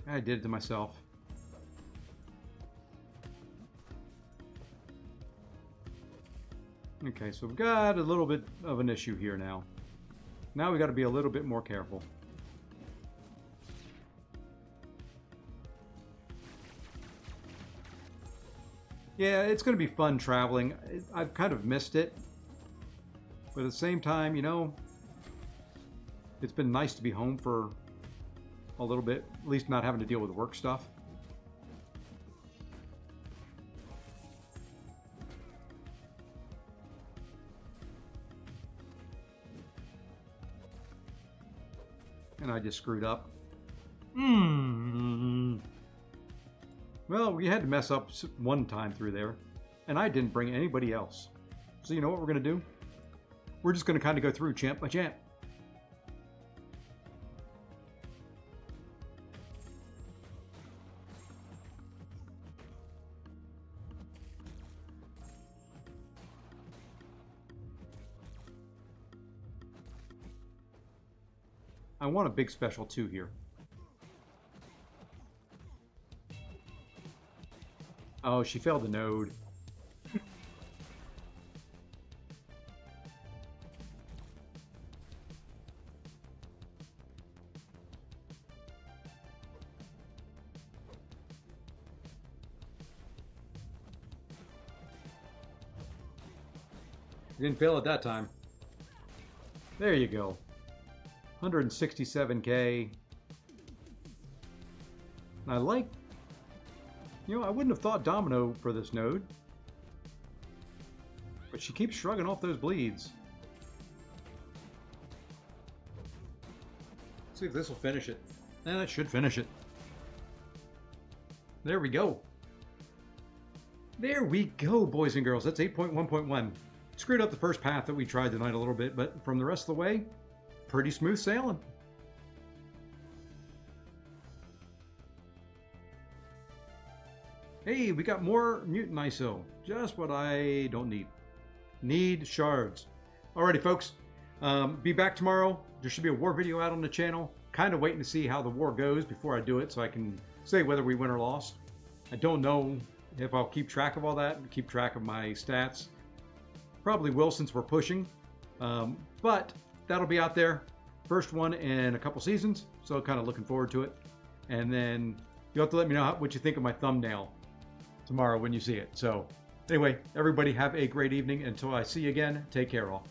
I did it to myself. Okay, so we've got a little bit of an issue here now. Now we got to be a little bit more careful. Yeah, it's going to be fun traveling. I've kind of missed it. But at the same time, you know, it's been nice to be home for a little bit, at least not having to deal with work stuff. And I just screwed up. Well, we had to mess up one time through there, and I didn't bring anybody else. So you know what we're going to do? We're just going to kind of go through champ by champ. I want a big special too here. Oh, she failed the node. You didn't fail it that time. There you go. 167K. I like, I wouldn't have thought Domino for this node. But she keeps shrugging off those bleeds. Let's see if this will finish it. And it should finish it. There we go. There we go, boys and girls. That's 8.1.1. Screwed up the first path that we tried tonight a little bit, but from the rest of the way, pretty smooth sailing. Hey, we got more mutant ISO. Just what I don't need. Need shards. Alrighty, folks. Be back tomorrow. There should be a war video out on the channel. Kind of waiting to see how the war goes before I do it so I can say whether we win or lost. I don't know if I'll keep track of all that and keep track of my stats. Probably will since we're pushing. But that'll be out there. First one in a couple seasons. So kind of looking forward to it. And then you'll have to let me know what you think of my thumbnail tomorrow when you see it. So anyway, everybody have a great evening. Until I see you again, take care all.